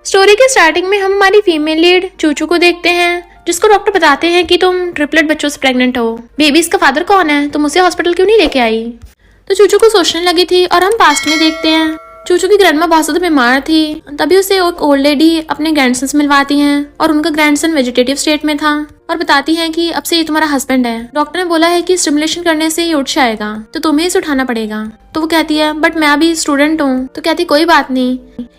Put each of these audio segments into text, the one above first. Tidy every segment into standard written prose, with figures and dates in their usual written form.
Story के starting में हम हमारी फीमेल लीड चूचू को देखते हैं, जिसको डॉक्टर बताते हैं कि तुम ट्रिपलेट बच्चों से प्रेग्नेंट हो। बेबी इसका फादर कौन है, तुम उसे हॉस्पिटल क्यों नहीं लेके आई। तो चूचू को सोचने लगी थी और हम पास्ट में देखते हैं चूचू की ग्रैंडमा बहुत ज्यादा बीमार थी। तभी उसे एक ओल्ड लेडी अपने ग्रैंडसन से मिलवाती हैं और उनका ग्रैंडसन वेजिटेटिव स्टेट में था और बताती हैं कि अब से ये तुम्हारा हस्बैंड है। डॉक्टर ने बोला है कि स्टिमुलेशन करने से ये उठ जाएगा, तो तुम्हें इसे उठाना पड़ेगा। तो वो कहती है बट मैं अभी स्टूडेंट हूँ। तो कहती कोई बात नहीं,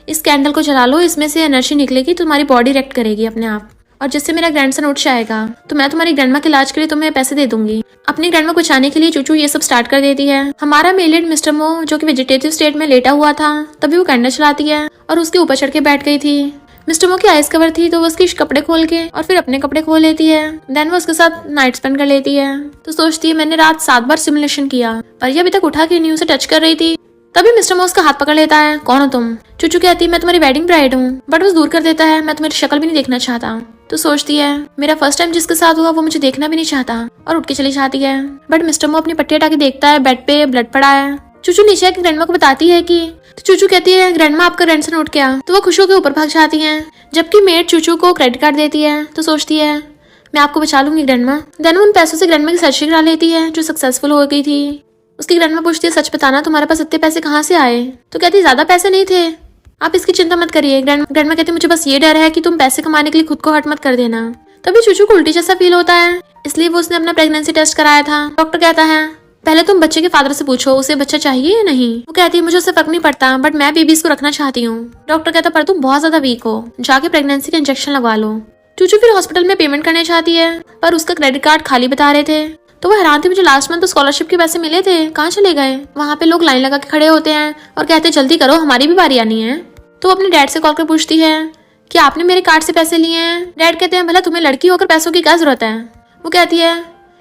इस कैंडल को जला लो, इसमें से एनर्जी निकलेगी, तुम्हारी बॉडी रिएक्ट करेगी अपने आप, और जिससे मेरा ग्रैंडसन उठ जाएगा तो मैं तुम्हारी ग्रैंडमा के इलाज के लिए तुम्हें पैसे दे दूंगी। अपनी ग्रैंडमा को बचाने के लिए चूचू ये सब स्टार्ट कर देती है। हमारा मेलेड मिस्टर मो जो कि वेजिटेटिव स्टेट में लेटा हुआ था, तभी वो कैंडल चलाती है और उसके ऊपर चढ़ के बैठ गई थी। मिस्टर मो की आइस कवर थी तो वो उसके कपड़े खोल के और फिर अपने कपड़े खोल लेती है। देन वो उसके साथ नाइट स्पेंड कर लेती है। तो सोचती है मैंने रात 7 बार सिमुलेशन किया पर ये अभी तक उठा के नहीं, उसे टच कर रही थी। तभी मिस्टर मो उसका हाथ पकड़ लेता है, कौन हो तुम। चूचू कहती है मैं तुम्हारी वेडिंग ब्राइड हूँ, बट वो दूर कर देता है, मैं तुम्हारी शक्ल भी नहीं देखना चाहता। तो सोचती है मेरा फर्स्ट टाइम जिसके साथ हुआ वो मुझे देखना भी नहीं चाहता और उठ के चली जाती है। बट मिस्टर मो अपनी पट्टी हटा के देखता है बेड पे ब्लड पड़ा है। चूचू नीचे आके ग्रैंडमा को बताती है कि तो चूचू कहती है ग्रैंडमा आपका ग्रैंडसन उठ गया। तो वो खुश होकर ऊपर भाग जाती है, जबकि मेड चूचू को क्रेडिट कार्ड देती है। तो सोचती है मैं आपको बचा लूंगी ग्रैंडमा। देन उन पैसों से ग्रैंडमा की सर्जरी करा लेती है जो सक्सेसफुल हो गई थी। उसकी ग्रैंडमा पूछती है सच बताना तुम्हारे पास इतने पैसे कहाँ से आए। तो कहती है ज्यादा पैसे नहीं थे, आप इसकी चिंता मत करिए। ग्रैंडमा कहती है मुझे बस ये डर है कि तुम पैसे कमाने के लिए खुद को हर्ट मत कर देना। तभी चूचू को उल्टी जैसा फील होता है, इसलिए वो उसने अपना प्रेगनेंसी टेस्ट कराया था। डॉक्टर कहता है पहले तुम बच्चे के फादर से पूछो उसे बच्चा चाहिए या नहीं। वो कहती है मुझे उससे फर्क नहीं पड़ता, बट मैं बेबीज को रखना चाहती हूँ। डॉक्टर कहता पर तुम बहुत ज्यादा वीक हो, जाके प्रेगनेंसी का इंजेक्शन लगवा लो। चूचू फिर हॉस्पिटल में पेमेंट करना चाहती है पर उसका क्रेडिट कार्ड खाली बता रहे थे। तो वो हैरान थी, मुझे लास्ट मंथ तो स्कॉलरशिप के पैसे मिले थे, कहाँ चले गए। वहाँ पे लोग लाइन लगा के खड़े होते हैं और कहते हैं जल्दी करो हमारी भी बारी आनी है। तो वो अपने डैड से कॉल कर पूछती है कि आपने मेरे कार्ड से पैसे लिए हैं। डैड कहते हैं भला तुम्हें लड़की होकर पैसों की क्या जरूरत है। वो कहती है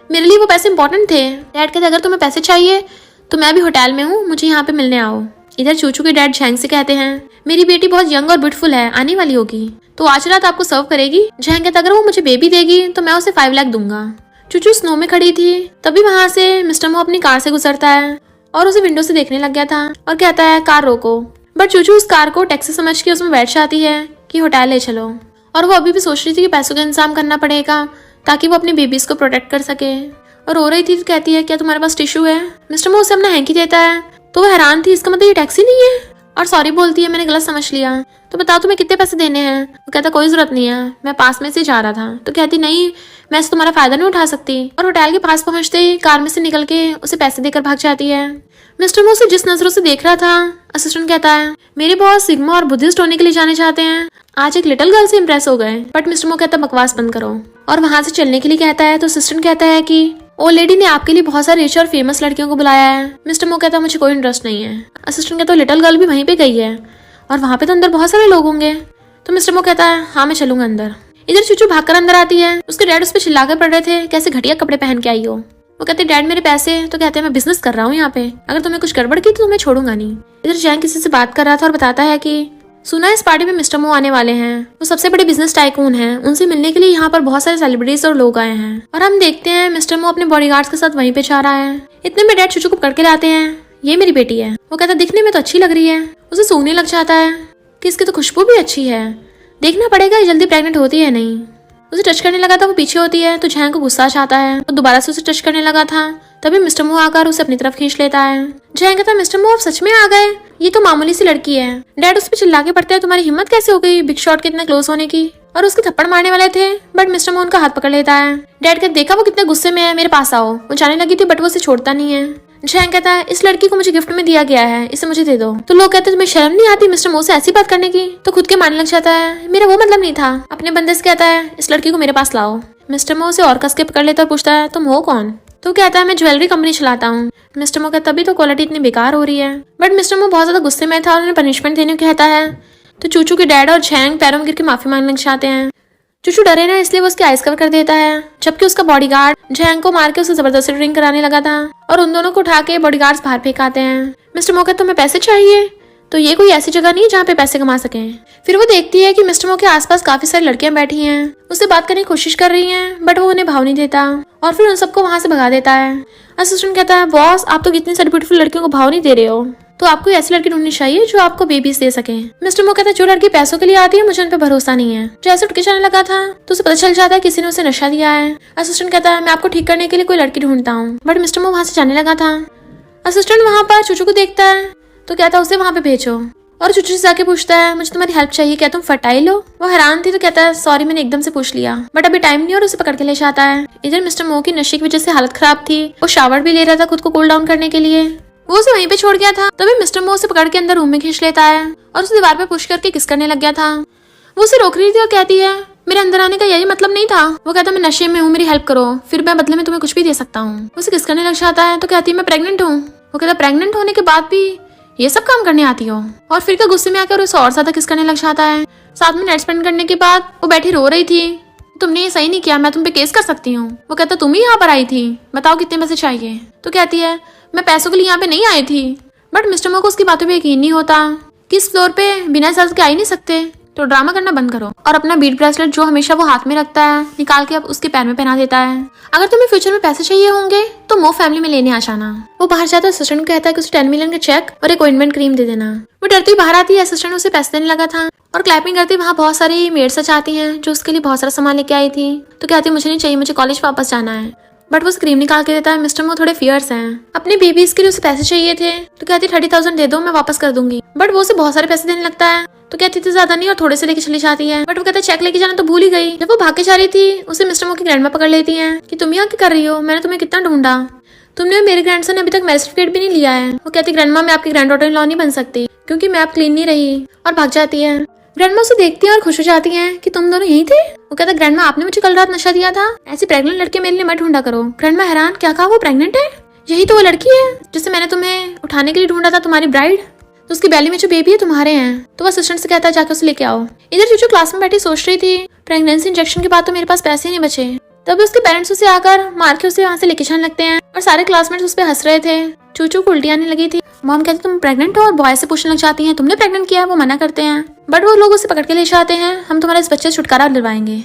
मेरे लिए वो पैसे इंपॉर्टेंट थे। डैड कहते अगर तुम्हें पैसे चाहिए तो मैं भी होटल में हूँ, मुझे यहाँ पे मिलने आओ। इधर चूचू के डैड झैंग से कहते हैं मेरी बेटी बहुत यंग और ब्यूटीफुल है, आने वाली होगी, तो आज रात आपको सर्व करेगी। झैंग कहता अगर वो मुझे बेबी देगी तो मैं उसे 5 लाख दूंगा। चूचू स्नो में खड़ी थी, तभी वहां से मिस्टर मो अपनी कार से गुजरता है और उसे विंडो से देखने लग गया था और कहता है कार रोको। बट चूचू उस कार को टैक्सी समझ के उसमें बैठ जाती है कि होटल ले चलो। और वो अभी भी सोच रही थी कि पैसों का इंतजाम करना पड़ेगा ताकि वो अपने बेबीज को प्रोटेक्ट कर सके। और रो रही थी तो कहती है क्या तुम्हारे पास टिश्यू है। मिस्टर मो उसे अपना हैंकी देता है। तो वो हैरान थी, इसका मतलब ये टैक्सी नहीं है, और सॉरी बोलती है मैंने गलत समझ लिया। तो बताओ तुम्हें कितने पैसे देने हैं। वो कहता कोई जरूरत नहीं है, मैं पास में से जा रहा था। तो कहती नहीं मैं इससे तुम्हारा फायदा नहीं उठा सकती। और होटल के पास पहुंचते ही कार में से निकल के उसे पैसे देकर भाग जाती है। मिस्टर मो उसे जिस नजरों से देख रहा था, असिस्टेंट कहता है मेरे बॉस सिग्मा और बुद्धिस्ट होने के लिए जाने चाहते हैं, आज एक लिटिल गर्ल से इम्प्रेस हो गए। बट मिस्टर मो कहता बकवास बंद करो और वहां से चलने के लिए कहता है। तो असिस्टेंट कहता है कि ओ लेडी ने आपके लिए बहुत सारे रिच और फेमस लड़कियों को बुलाया है। मिस्टर मो कहता मुझे कोई इंटरेस्ट नहीं है। असिस्टेंट कहता लिटिल गर्ल भी वहीं पे गई है और वहां पे तो अंदर बहुत सारे लोग होंगे। तो मिस्टर मो कहता है हाँ मैं चलूंगा अंदर। इधर चूचू भागकर अंदर आती है। उसके डैड उस पर चिल्लाकर पड़ रहे थे कैसे घटिया कपड़े पहन के आई हो। वो कहते डैड मेरे पैसे। तो कहते हैं मैं बिजनेस कर रहा हूँ यहाँ पे, अगर तुम्हें कुछ गड़बड़ की तो तुम्हें छोड़ूंगा नहीं। इधर जैंग किसी से बात कर रहा था और बताता है कि सुना इस पार्टी में मिस्टर मो आने वाले हैं, वो सबसे बड़े बिजनेस टाइकून हैं, उनसे मिलने के लिए यहाँ पर बहुत सारे सेलिब्रिटीज और लोग आए हैं। और हम देखते हैं मिस्टर मो अपने बॉडीगार्ड्स के साथ वहीं पे जा रहा है। इतने में डैड चूचू को पकड़ के लाते हैं, ये मेरी बेटी है। वो कहता दिखने में तो अच्छी लग रही है। उसे सूंघने लग जाता है कि इसकी तो खुशबू भी अच्छी है, देखना पड़ेगा ये जल्दी प्रेग्नेंट होती है नहीं। उसे टच करने लगा था, वो पीछे होती है तो झैंग को गुस्सा आता है। वो दोबारा से उसे टच करने लगा था, तभी मिस्टर मो आकर उसे अपनी तरफ खींच लेता है। झैंग कहता मिस्टर मो आप सच में आ गए, ये तो मामूली सी लड़की है। डैड उस पर चिल्ला के पड़ते हैं तुम्हारी हिम्मत कैसे हो गई बिग शॉट के इतना क्लोज होने की। और उसके थप्पड़ मारने वाले थे बट मिस्टर मो उनका हाथ पकड़ लेता है। डैड कहते देखा वो कितने गुस्से में है, मेरे पास आओ। वो जाने लगी थी बट वो उसे छोड़ता नहीं है। झैंग कहता है इस लड़की को मुझे गिफ्ट में दिया गया है, इसे मुझे दे दो। तो लोग कहते हैं तुम्हें शर्म नहीं आती मिस्टर मो से ऐसी बात करने की। तो खुद के मानने लग जाता है मेरा वो मतलब नहीं था। अपने बंदे से कहता है इस लड़की को मेरे पास लाओ। मिस्टर मो उसे और कस के पकड़ लेता और पूछता है तुम हो कौन। तो कहता है मैं ज्वेलरी कंपनी चलाता हूँ। मिस्टर मो कहता तभी तो क्वालिटी इतनी बेकार हो रही है। बट मिस्टर मो बहुत ज्यादा गुस्से में था और उन्हें पनिशमेंट देने को कहता है। तो चूचू के डैड और झैंग पैरों में गिर के माफी मांगने लग जाते हैं। चूचू डरे ना इसलिए वो उसकी आइस कवर कर देता है, जबकि उसका बॉडीगार्ड झैंग को मार के उसे जबरदस्ती ड्रिंक कराने लगा था और उन दोनों को उठा के बॉडीगार्ड्स बाहर फेंक आते हैं। मिस्टर मो कहता तुम्हें पैसे चाहिए, तो ये कोई ऐसी जगह नहीं है जहाँ पे पैसे कमा सकें। फिर वो देखती है कि मिस्टर मो के आसपास काफी सारी लड़कियां बैठी हैं, उससे बात करने की कोशिश कर रही हैं बट वो उन्हें भाव नहीं देता और फिर उन सबको वहां से भगा देता है। असिस्टेंट कहता है बॉस आप तो कितनी सारी ब्यूटीफुल लड़कियों को भाव नहीं दे रहे हो। तो आपको ऐसी लड़की ढूंढनी चाहिए जो आपको बेबीज दे सके। मिस्टर मो कहता है जो लड़की पैसों के लिए आती है मुझे उन पर भरोसा नहीं है। जैसे उठ के जाने लगा था तो उसे पता चल जाता है किसी ने उसे नशा दिया है। असिस्टेंट कहता है मैं आपको ठीक करने के लिए कोई लड़की ढूंढता हूँ। बट मिस्टर मो वहाँ से जाने लगा था। असिस्टेंट वहाँ पर चूचू को देखता है तो कहता है उसे वहाँ पे भेजो, और चूचू से जाके पूछता है मुझे तुम्हारी हेल्प चाहिए, क्या तुम फर्टाइल हो? वो हैरान थी तो कहता है सॉरी मैंने एकदम से पूछ लिया, बट अभी टाइम नहीं और उसे पकड़ के ले जाता है। इधर मिस्टर मो की नशे की वजह से हालत खराब थी, वो शावर भी ले रहा था खुद को कूल डाउन करने के लिए। वो उसे वहीं पे छोड़ गया था। तभी मिस्टर मो उसे पकड़ के अंदर रूम में खींच लेता है और उसे दीवार पे पुश करके किस करने लग गया था। वो उसे रोक रही थी और कहती है मेरे अंदर आने का यही मतलब नहीं था। वो कहता मैं नशे में हूँ, मेरी हेल्प करो, फिर मैं बदले में तुम्हें कुछ भी दे सकता हूँ। उसे किस करने लग जाता है तो कहती है मैं प्रेग्नेंट हूँ। वो कहता प्रेग्नेंट होने के बाद भी ये सब काम करने आती हो, और फिर का गुस्से में आकर उसे और ज्यादा किस करने लग जाता है। साथ में नाइट स्पेंड करने के बाद वो बैठी रो रही थी, तुमने ये सही नहीं किया, मैं तुम पे केस कर सकती हूँ। वो कहता तुम ही यहाँ पर आई थी, बताओ कितने पैसे चाहिए। तो कहती है मैं पैसों के लिए यहाँ पे नहीं आई थी। बट मिस्टर मो को उसकी बातों पे यकीन नहीं होता कि इस फ्लोर पे बिना इजाजत के आ ही नहीं सकते, तो ड्रामा करना बंद करो। और अपना बीड ब्रेसलेट जो हमेशा वो हाथ में रखता है निकाल के अब उसके पैर में पहना देता है। अगर तुम्हें फ्यूचर में पैसे चाहिए होंगे तो मो फैमिली में लेने आ जाना। वो बाहर जाता है, असिस्टेंट कहता है कि उसे 10 मिलियन का चेक और एक ऑइंटमेंट क्रीम दे देना। वो डरती बाहर आती है, असिस्टेंट उसे पैसे देने लगा था और क्लैपिंग करती वहाँ बहुत सारी मेड्स आती हैं जो उसके लिए बहुत सारा सामान लेके आई थी। तो कहती मुझे नहीं चाहिए, मुझे कॉलेज वापस जाना है। बट वो क्रीम निकाल के देता है। मिस्टर मो थोड़े फियर्स हैं, अपने बेबीज के लिए उसे पैसे चाहिए थे तो कहती 30,000 दे दो मैं वापस कर दूंगी। बट वो उसे बहुत सारे पैसे देने लगता है तो कहती थी ज्यादा नहीं और थोड़े से लेके चली जाती है। बट वो कहता है चेक लेके जाना तो भूल ही गई। जब वो भाग के जा रही थी उसे मिस्टर मो की ग्रैंडमा पकड़ लेती है कि तुम यहाँ क्या कर रही हो, मैंने तुम्हें कितना ढूंढा, तुमने मेरे ग्रैंडसन ने अभी तक मैरिज सर्टिफिकेट भी नहीं लिया है। वो कहती ग्रैंडमा मैं आपकी ग्रैंड डॉटर इन लॉ नहीं बन सकती क्योंकि मैं आप क्लीन नहीं रही, और भाग जाती है। ग्रैंडमा उसे देखती है और खुश हो जाती है कि तुम दोनों यही थे। वो कहता ग्रैंडमा आपने मुझे कल रात नशा दिया था, ऐसी प्रेग्नेंट लड़के मेरे लिए मत ढूंढा करो। ग्रैंडमा हैरान क्या कहा, वो प्रेग्नेंट है? यही तो वो लड़की है जिसे मैंने तुम्हें उठाने के लिए ढूंढा था, तुम्हारी ब्राइड। तो उसकी बैली में जो बेबी है तुम्हारे हैं। तो वो असिस्टेंट से कहता है जाकर उसे लेके आओ। इधर चूचू क्लास में बैठी सोच रही थी प्रेगनेंसी इंजेक्शन के बाद तो मेरे पास पैसे नहीं बचे। तभी उसके पेरेंट्स उसे आकर मार के उसे वहाँ से लेके जाने लगते हैं और सारे क्लासमेट्स उस पर हंस रहे थे। चूचू को उल्टी आने लगी थी। मॉम कहती तुम प्रेग्नेंट हो और बॉय से पूछने लग जाती हैं तुमने प्रेग्नेंट किया है। वो मना करते हैं बट वो लोग उसे पकड़ के ले जाते हैं, हम तुम्हारे इस बच्चे से छुटकारा दिलवाएंगे।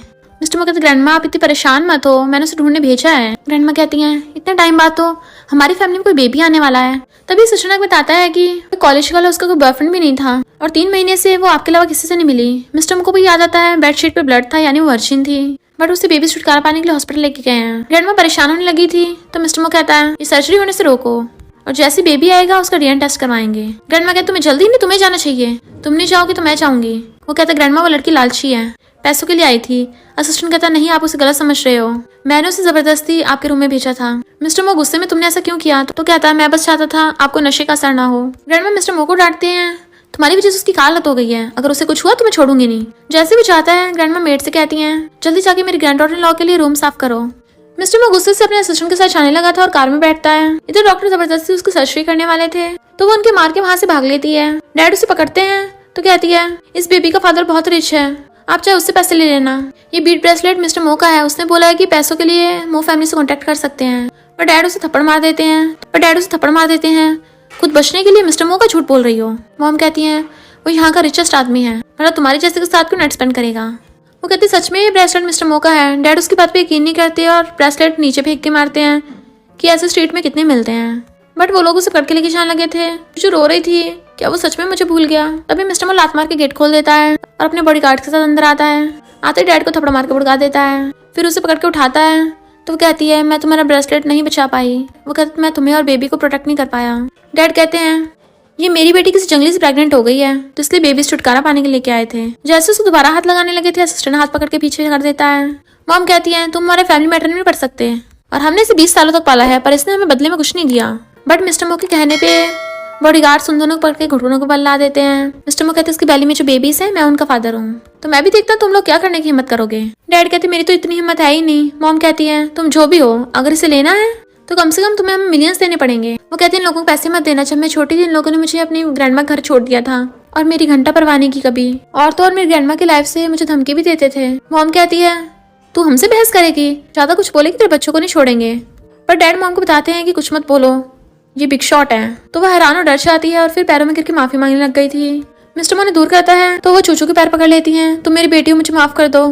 मिस्टर मो कहते ग्रैंडमा आप इतनी परेशान मत हो, मैंने उसे ढूंढने भेजा है। ग्रैंडमा कहती हैं इतने टाइम बाद तो हमारी फैमिली में कोई बेबी आने वाला है। तभी सुचना बताता है कि कॉलेज वाला उसका कोई बॉयफ्रेंड भी नहीं था और 3 महीने से वो आपके अलावा किसी से नहीं मिली। मिस्टर मो को भी याद आता है बेडशीट पे ब्लड था, यानी वो वर्जिन थी, बट उसे बेबी छुटकारा पाने के लिए हॉस्पिटल लेके गए हैं। ग्रैंडमा परेशान होने लगी थी तो मिस्टर मो कहता है ये सर्जरी होने से रोको और जैसे बेबी आएगा उसका डीएनए टेस्ट करवाएंगे। ग्रैंडमा कहते तुम्हें जल्दी नहीं, तुम्हें जाना चाहिए, तुम नहीं जाओगे तो मैं जाऊंगी। वो कहता ग्रैंडमा वो लड़की लालची है, पैसों के लिए आई थी। असिस्टेंट कहता नहीं आप उसे गलत समझ रहे हो, मैंने उसे जबरदस्ती आपके रूम में भेजा था। मिस्टर मो गुस्से में तुमने ऐसा क्यों किया? तो कहता है मैं बस चाहता था आपको नशे का असर ना हो। ग्रैंडमा मिस्टर मो को डांटते हैं तुम्हारी वजह से उसकी हालत हो गई है, अगर उसे कुछ हुआ तो मैं छोड़ूंगी नहीं। जैसे वो चाहता है ग्रैंडमा मेड से कहती हैं जल्दी जाके मेरी ग्रैंड डॉटर इन लॉ के लिए रूम साफ करो। मिस्टर मो गुस्से से अपने असिस्टेंट के साथ जाने लगा था और कार में बैठता है। इधर डॉक्टर जबरदस्ती उसकी सर्जरी करने वाले थे तो वो उनके मार के वहां से भाग लेती है। डैड उसे पकड़ते हैं तो कहती है इस बेबी का फादर बहुत रिच है, आप चाहे उससे पैसे ले लेना। ये बीड ब्रेसलेट मिस्टर मो का है, उसने बोला है कि पैसों के लिए मो फैमिली से कांटेक्ट कर सकते हैं। पर डैड उसे थप्पड़ मार देते हैं खुद बचने के लिए मिस्टर मो का झूठ बोल रही हो। मॉम कहती है वो यहाँ का रिचेस्ट आदमी है, मतलब तुम्हारे जैसे के साथ क्यों नाइट स्पेंड करेगा। वो कहती सच में ये ब्रेसलेट मिस्टर मो का है। डैड उसकी बात पे यकीन नहीं करते और ब्रेसलेट नीचे फेंक के मारते हैं कि ऐसे स्ट्रीट में कितने मिलते हैं। बट वो लोग उसे पकड़ के लेके जाने लगे थे। जो रो रही थी क्या वो सच में मुझे भूल गया। तभी मिस्टर मो लात मार के गेट खोल देता है और अपने बॉडीगार्ड के साथ अंदर आता है। आते डैड को थप्पड़ मार के भड़का देता है, फिर उसे पकड़ के उठाता है। तो वो कहती है मैं तुम्हारा ब्रेसलेट नहीं बचा पाई। वो कहती मैं तुम्हें और बेबी को प्रोटेक्ट नहीं कर पाया। डैड कहते हैं ये मेरी बेटी किसी जंगली से प्रेग्नेंट हो गई है तो इसलिए बेबी से छुटकारा पाने के लेके आए थे। जैसे उसको दोबारा हाथ लगाने लगे थे असिस्टेंट हाथ पकड़ के पीछे कर देता है। मॉम कहती है तुम हमारे फैमिली मैटर में नहीं पढ़ सकते और हमने इसे 20 सालों तक पाला है पर इसने हमें बदले में कुछ नहीं दिया। बट मिस्टर मो के कहने पे बॉडीगार्ड्स उन दोनों को पकड़ के घुटनों को बल ला देते हैं। मिस्टर मो कहते इसकी बैली में जो बेबीज है मैं उनका फादर हूँ, तो मैं भी देखता तुम लोग क्या करने की हिम्मत करोगे। डैड कहते मेरी तो इतनी हिम्मत है ही नहीं। मॉम कहती है तुम जो भी हो अगर इसे लेना है तो कम से कम तुम्हें हमें मिलियंस देने पड़ेंगे। वो कहते हैं इन लोगों को पैसे मत देना, जब मैं छोटी थी इन लोगों ने मुझे अपनी ग्रैंडमा घर छोड़ दिया था और मेरी घंटा परवाह नहीं की कभी, और तो और मेरी ग्रैंडमा की लाइफ से मुझे धमकी भी देते थे। मॉम कहती है तू हमसे बहस करेगी, ज्यादा कुछ बोलेगी तेरे बच्चों को नहीं छोड़ेंगे। पर डैड मॉम को बताते हैं कि कुछ मत बोलो, ये बिग शॉट है। तो वह हैरान और डर जाती है और फिर पैरों में गिर के माफी मांगने लग गई थी। मिस्टर मो ने दूर करता है तो वो चूचू के पैर पकड़ लेती हैं, तुम मेरी बेटी हो मुझे माफ कर दो।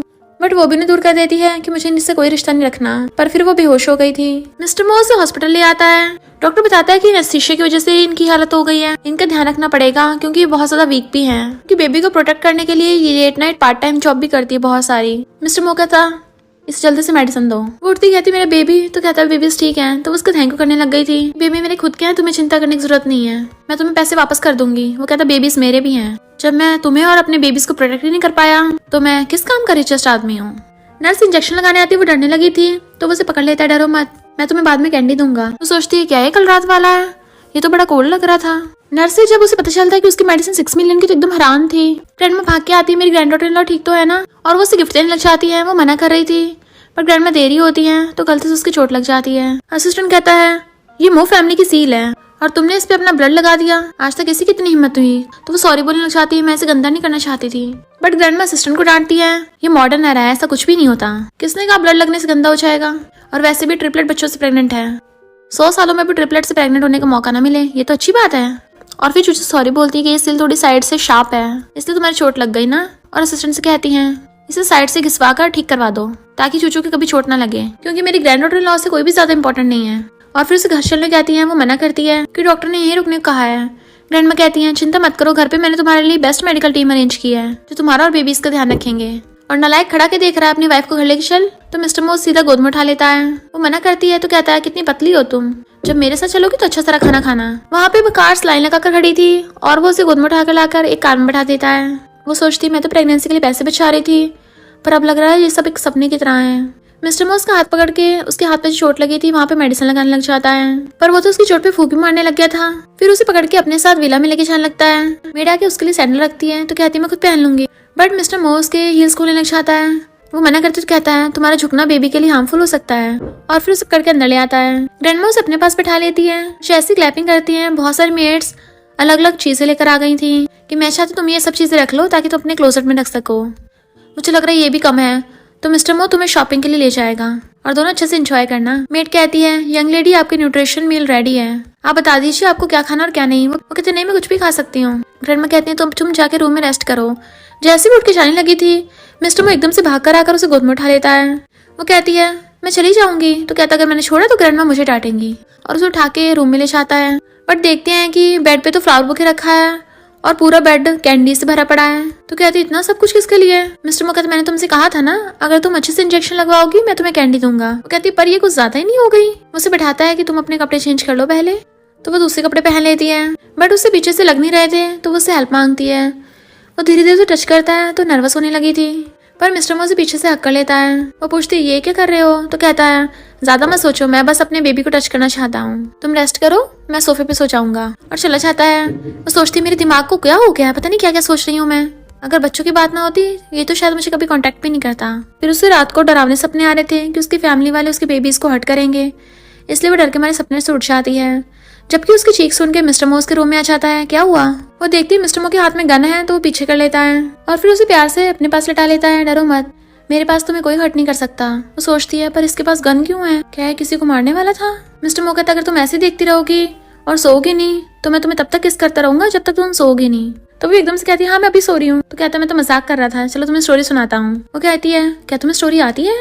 बट वो भी नहीं दूर कर देती है कि मुझे इनसे कोई रिश्ता नहीं रखना। पर फिर वो बेहोश हो गई थी। मिस्टर मो उसे हॉस्पिटल ले आता है। डॉक्टर बताता है कि एनेस्थीसिया की वजह से इनकी हालत हो गई है, इनका ध्यान रखना पड़ेगा क्योंकि ये बहुत ज्यादा वीक भी हैं। क्योंकि बेबी को प्रोटेक्ट करने के लिए ये late night part time job भी करती है बहुत सारी। मिस्टर मो कहता इसे जल्दी से मेडिसिन दो। वो उठती कहती मेरा बेबी, तो कहता है बेबीज ठीक है। तो उसको थैंक यू करने लग गई थी। बेबी मेरे खुद के हैं, तुम्हें चिंता करने की जरूरत नहीं है, मैं तुम्हें पैसे वापस कर दूंगी। वो कहता बेबीज मेरे भी हैं, जब मैं तुम्हें और अपने बेबीज को प्रोटेक्ट ही नहीं कर पाया तो मैं किस काम का रिचेस्ट आदमी हूँ। नर्स इंजेक्शन लगाने आती है, वो डरने लगी थी तो वो उसे पकड़ लेता है, डरो मत, मैं तुम्हें बाद में कैंडी दूंगा। वो सोचती है क्या है कल रात वाला है, ये तो बड़ा कोल्ड लग रहा था। नर्स से जब उसे पता चलता है कि उसकी मेडिसिन 6 मिलियन की, तो एकदम हैरान थी। ग्रैंड में भाग के आती है, मेरी ग्रैंड डॉटर इन लॉ ठीक तो है ना, और वो उसे गिफ्ट देने लग जाती है। वो मना कर रही थी पर ग्रैंड में देरी होती है तो गलती से उसकी चोट लग जाती है। असिस्टेंट कहता है ये मो फैमिली की सील है और तुमने इस पे अपना ब्लड लगा दिया, आज तक किसी की इतनी हिम्मत हुई। तो वो सॉरी बोलने लग जाती है, मैं इसे गंदा नहीं करना चाहती थी। बट ग्रैंड में असिस्टेंट को डांटती है, ये मॉडर्न एरा है, ऐसा कुछ भी नहीं होता, किसने कहा ब्लड लगने से गंदा हो जाएगा, और वैसे भी ट्रिपलेट बच्चों से प्रेग्नेंट है, 100 सालों में भी ट्रिपलेट से प्रेग्नेंट होने का मौका ना मिले, ये तो अच्छी बात है। और फिर चूचू सॉरी बोलती है कि ये सील थोड़ी साइड से शार्प है इसलिए तुम्हारी चोट लग गई ना, और असिस्टेंट से कहती है इसे साइड से घिसवा कर ठीक करवा दो ताकि चूचू की कभी चोट ना लगे, क्योंकि मेरी ग्रैंड डॉटर लॉ से कोई भी ज्यादा इंपॉर्टेंट नहीं है। और फिर उसे घर चलने कहती है, वो मना करती है कि डॉक्टर ने यहीं रुकने को कहा है। ग्रैंड मां कहती है चिंता मत करो, घर पे मैंने तुम्हारे लिए बेस्ट मेडिकल टीम अरेंज की है जो तुम्हारा और बेबीज का ध्यान रखेंगे। और नालायक खड़ा के देख रहा है अपनी वाइफ को घर लेके चल, तो मिस्टर मोस सीधा गोद में उठा लेता है। वो मना करती है तो कहता है कितनी पतली हो तुम, जब मेरे साथ चलोगी तो अच्छा सारा खाना खाना। वहाँ पे वो कार्स लाइन लगाकर खड़ी थी और वो उसे गोद में उठाकर लाकर एक कार में बैठा देता है। वो सोचती मैं तो प्रेगनेंसी के लिए पैसे बचा रही थी पर अब लग रहा है ये सब एक सपने की तरह है। मिस्टर मोस का हाथ पकड़ के उसके हाथ पे चोट लगी थी वहाँ पे मेडिसिन लगाने लग जाता है, पर वो तो उसकी चोट पे फूंक भी मारने लग गया था। फिर उसे पकड़ के अपने साथ विला में लेके जाने लगता है। मेड आके उसके लिए सैंडल रखती है तो कहती मैं खुद पहन लूंगी, बट मिस्टर मोस के हील्स खोलने लग जाता है। वो मना करते तो कहता है तुम्हारा झुकना बेबी के लिए हार्मफुल हो सकता है, और फिर उसे पकड़ के अंदर ले आता है। ग्रैंडमा उसे अपने पास बैठा लेती है, जैसी क्लैपिंग करती है। बहुत सारी मेड्स अलग अलग चीजें लेकर आ गई थी कि मैं चाहती तुम ये सब चीजें रख लो ताकि तुम अपने क्लोजेट में रख सको। मुझे लग रहा है ये भी कम है, तो मिस्टर मो तुम्हें शॉपिंग के लिए ले जाएगा और दोनों अच्छे से एंजॉय करना। मेड कहती है यंग लेडी आपकी न्यूट्रिशन मील रेडी है, आप बता दीजिए आपको क्या खाना और क्या नहीं। वो कहते नहीं मैं कुछ भी खा सकती हूँ। ग्रैंडमा कहती है तुम जाके रूम में रेस्ट करो। जैसे भी उठ के जाने लगी थी मिस्टर मो एकदम से भाग कर आकर उसे गोद में उठा लेता है। वो कहती है मैं चली जाऊंगी, तो कहता अगर मैंने छोड़ा तो ग्रैंडमा मुझे डांटेंगी, और उसे उठा के रूम में ले जाता है। बट देखते हैं कि बेड पे तो फ्लावर बुके रखा है और पूरा बेड कैंडी से भरा पड़ा है। तो कहती इतना सब कुछ किसके लिए। मिस्टर मो कहता मैंने तुमसे कहा था ना अगर तुम अच्छे से इंजेक्शन लगवाओगी मैं तुम्हें कैंडी दूंगा। वो कहती पर ये कुछ ज्यादा ही नहीं हो गई। उसे बैठाता है कि तुम अपने कपड़े चेंज कर लो पहले, तो वो दूसरे कपड़े पहन लेती है। बट उससे पीछे से लग नहीं रहे थे तो वो उससे हेल्प मांगती है। वो धीरे धीरे उसे टच करता है तो नर्वस होने लगी थी, पर मिस्टर मो से पीछे से हक कर लेता है। वो पूछती ये क्या कर रहे हो, तो कहता है ज्यादा मत सोचो, मैं बस अपने बेबी को टच करना चाहता हूँ, तुम रेस्ट करो मैं सोफे पे सो जाऊंगा, और चला जाता है। वो सोचती मेरे दिमाग को क्या हो गया, पता नहीं क्या क्या सोच रही हूँ मैं, अगर बच्चों की बात ना होती ये तो शायद मुझे कभी कांटेक्ट भी नहीं करता। फिर उसे रात को डरावने सपने आ रहे थे कि उसकी फैमिली वाले उसके बेबीज को हर्ट करेंगे, इसलिए वो डर के मारे सपने से उठ जाती है। जबकि उसकी चीख सुन के मिस्टर मोस के रूम में आ जाता है। क्या हुआ। वो देखती मिस्टर मो के हाथ में गन है तो वो पीछे कर लेता है और फिर उसे प्यार से अपने पास लिटा लेता है। डरो मत, मेरे पास तुम्हें कोई हर्ट नहीं कर सकता। वो सोचती है पर इसके पास गन क्यों है, क्या है किसी को मारने वाला था। मिस्टर मो कहता अगर तुम ऐसे देखती रहोगी और सोओगी नहीं तो मैं तुम्हें तब तक किस करता रहूंगा जब तक तुम सोओगी नहीं। तो वो एकदम से कहती है हाँ मैं अभी सो रही हूँ। तो कहता है मैं तो मजाक कर रहा था, चलो तुम्हें स्टोरी सुनाता हूँ। वो कहती है क्या तुम्हें स्टोरी आती है।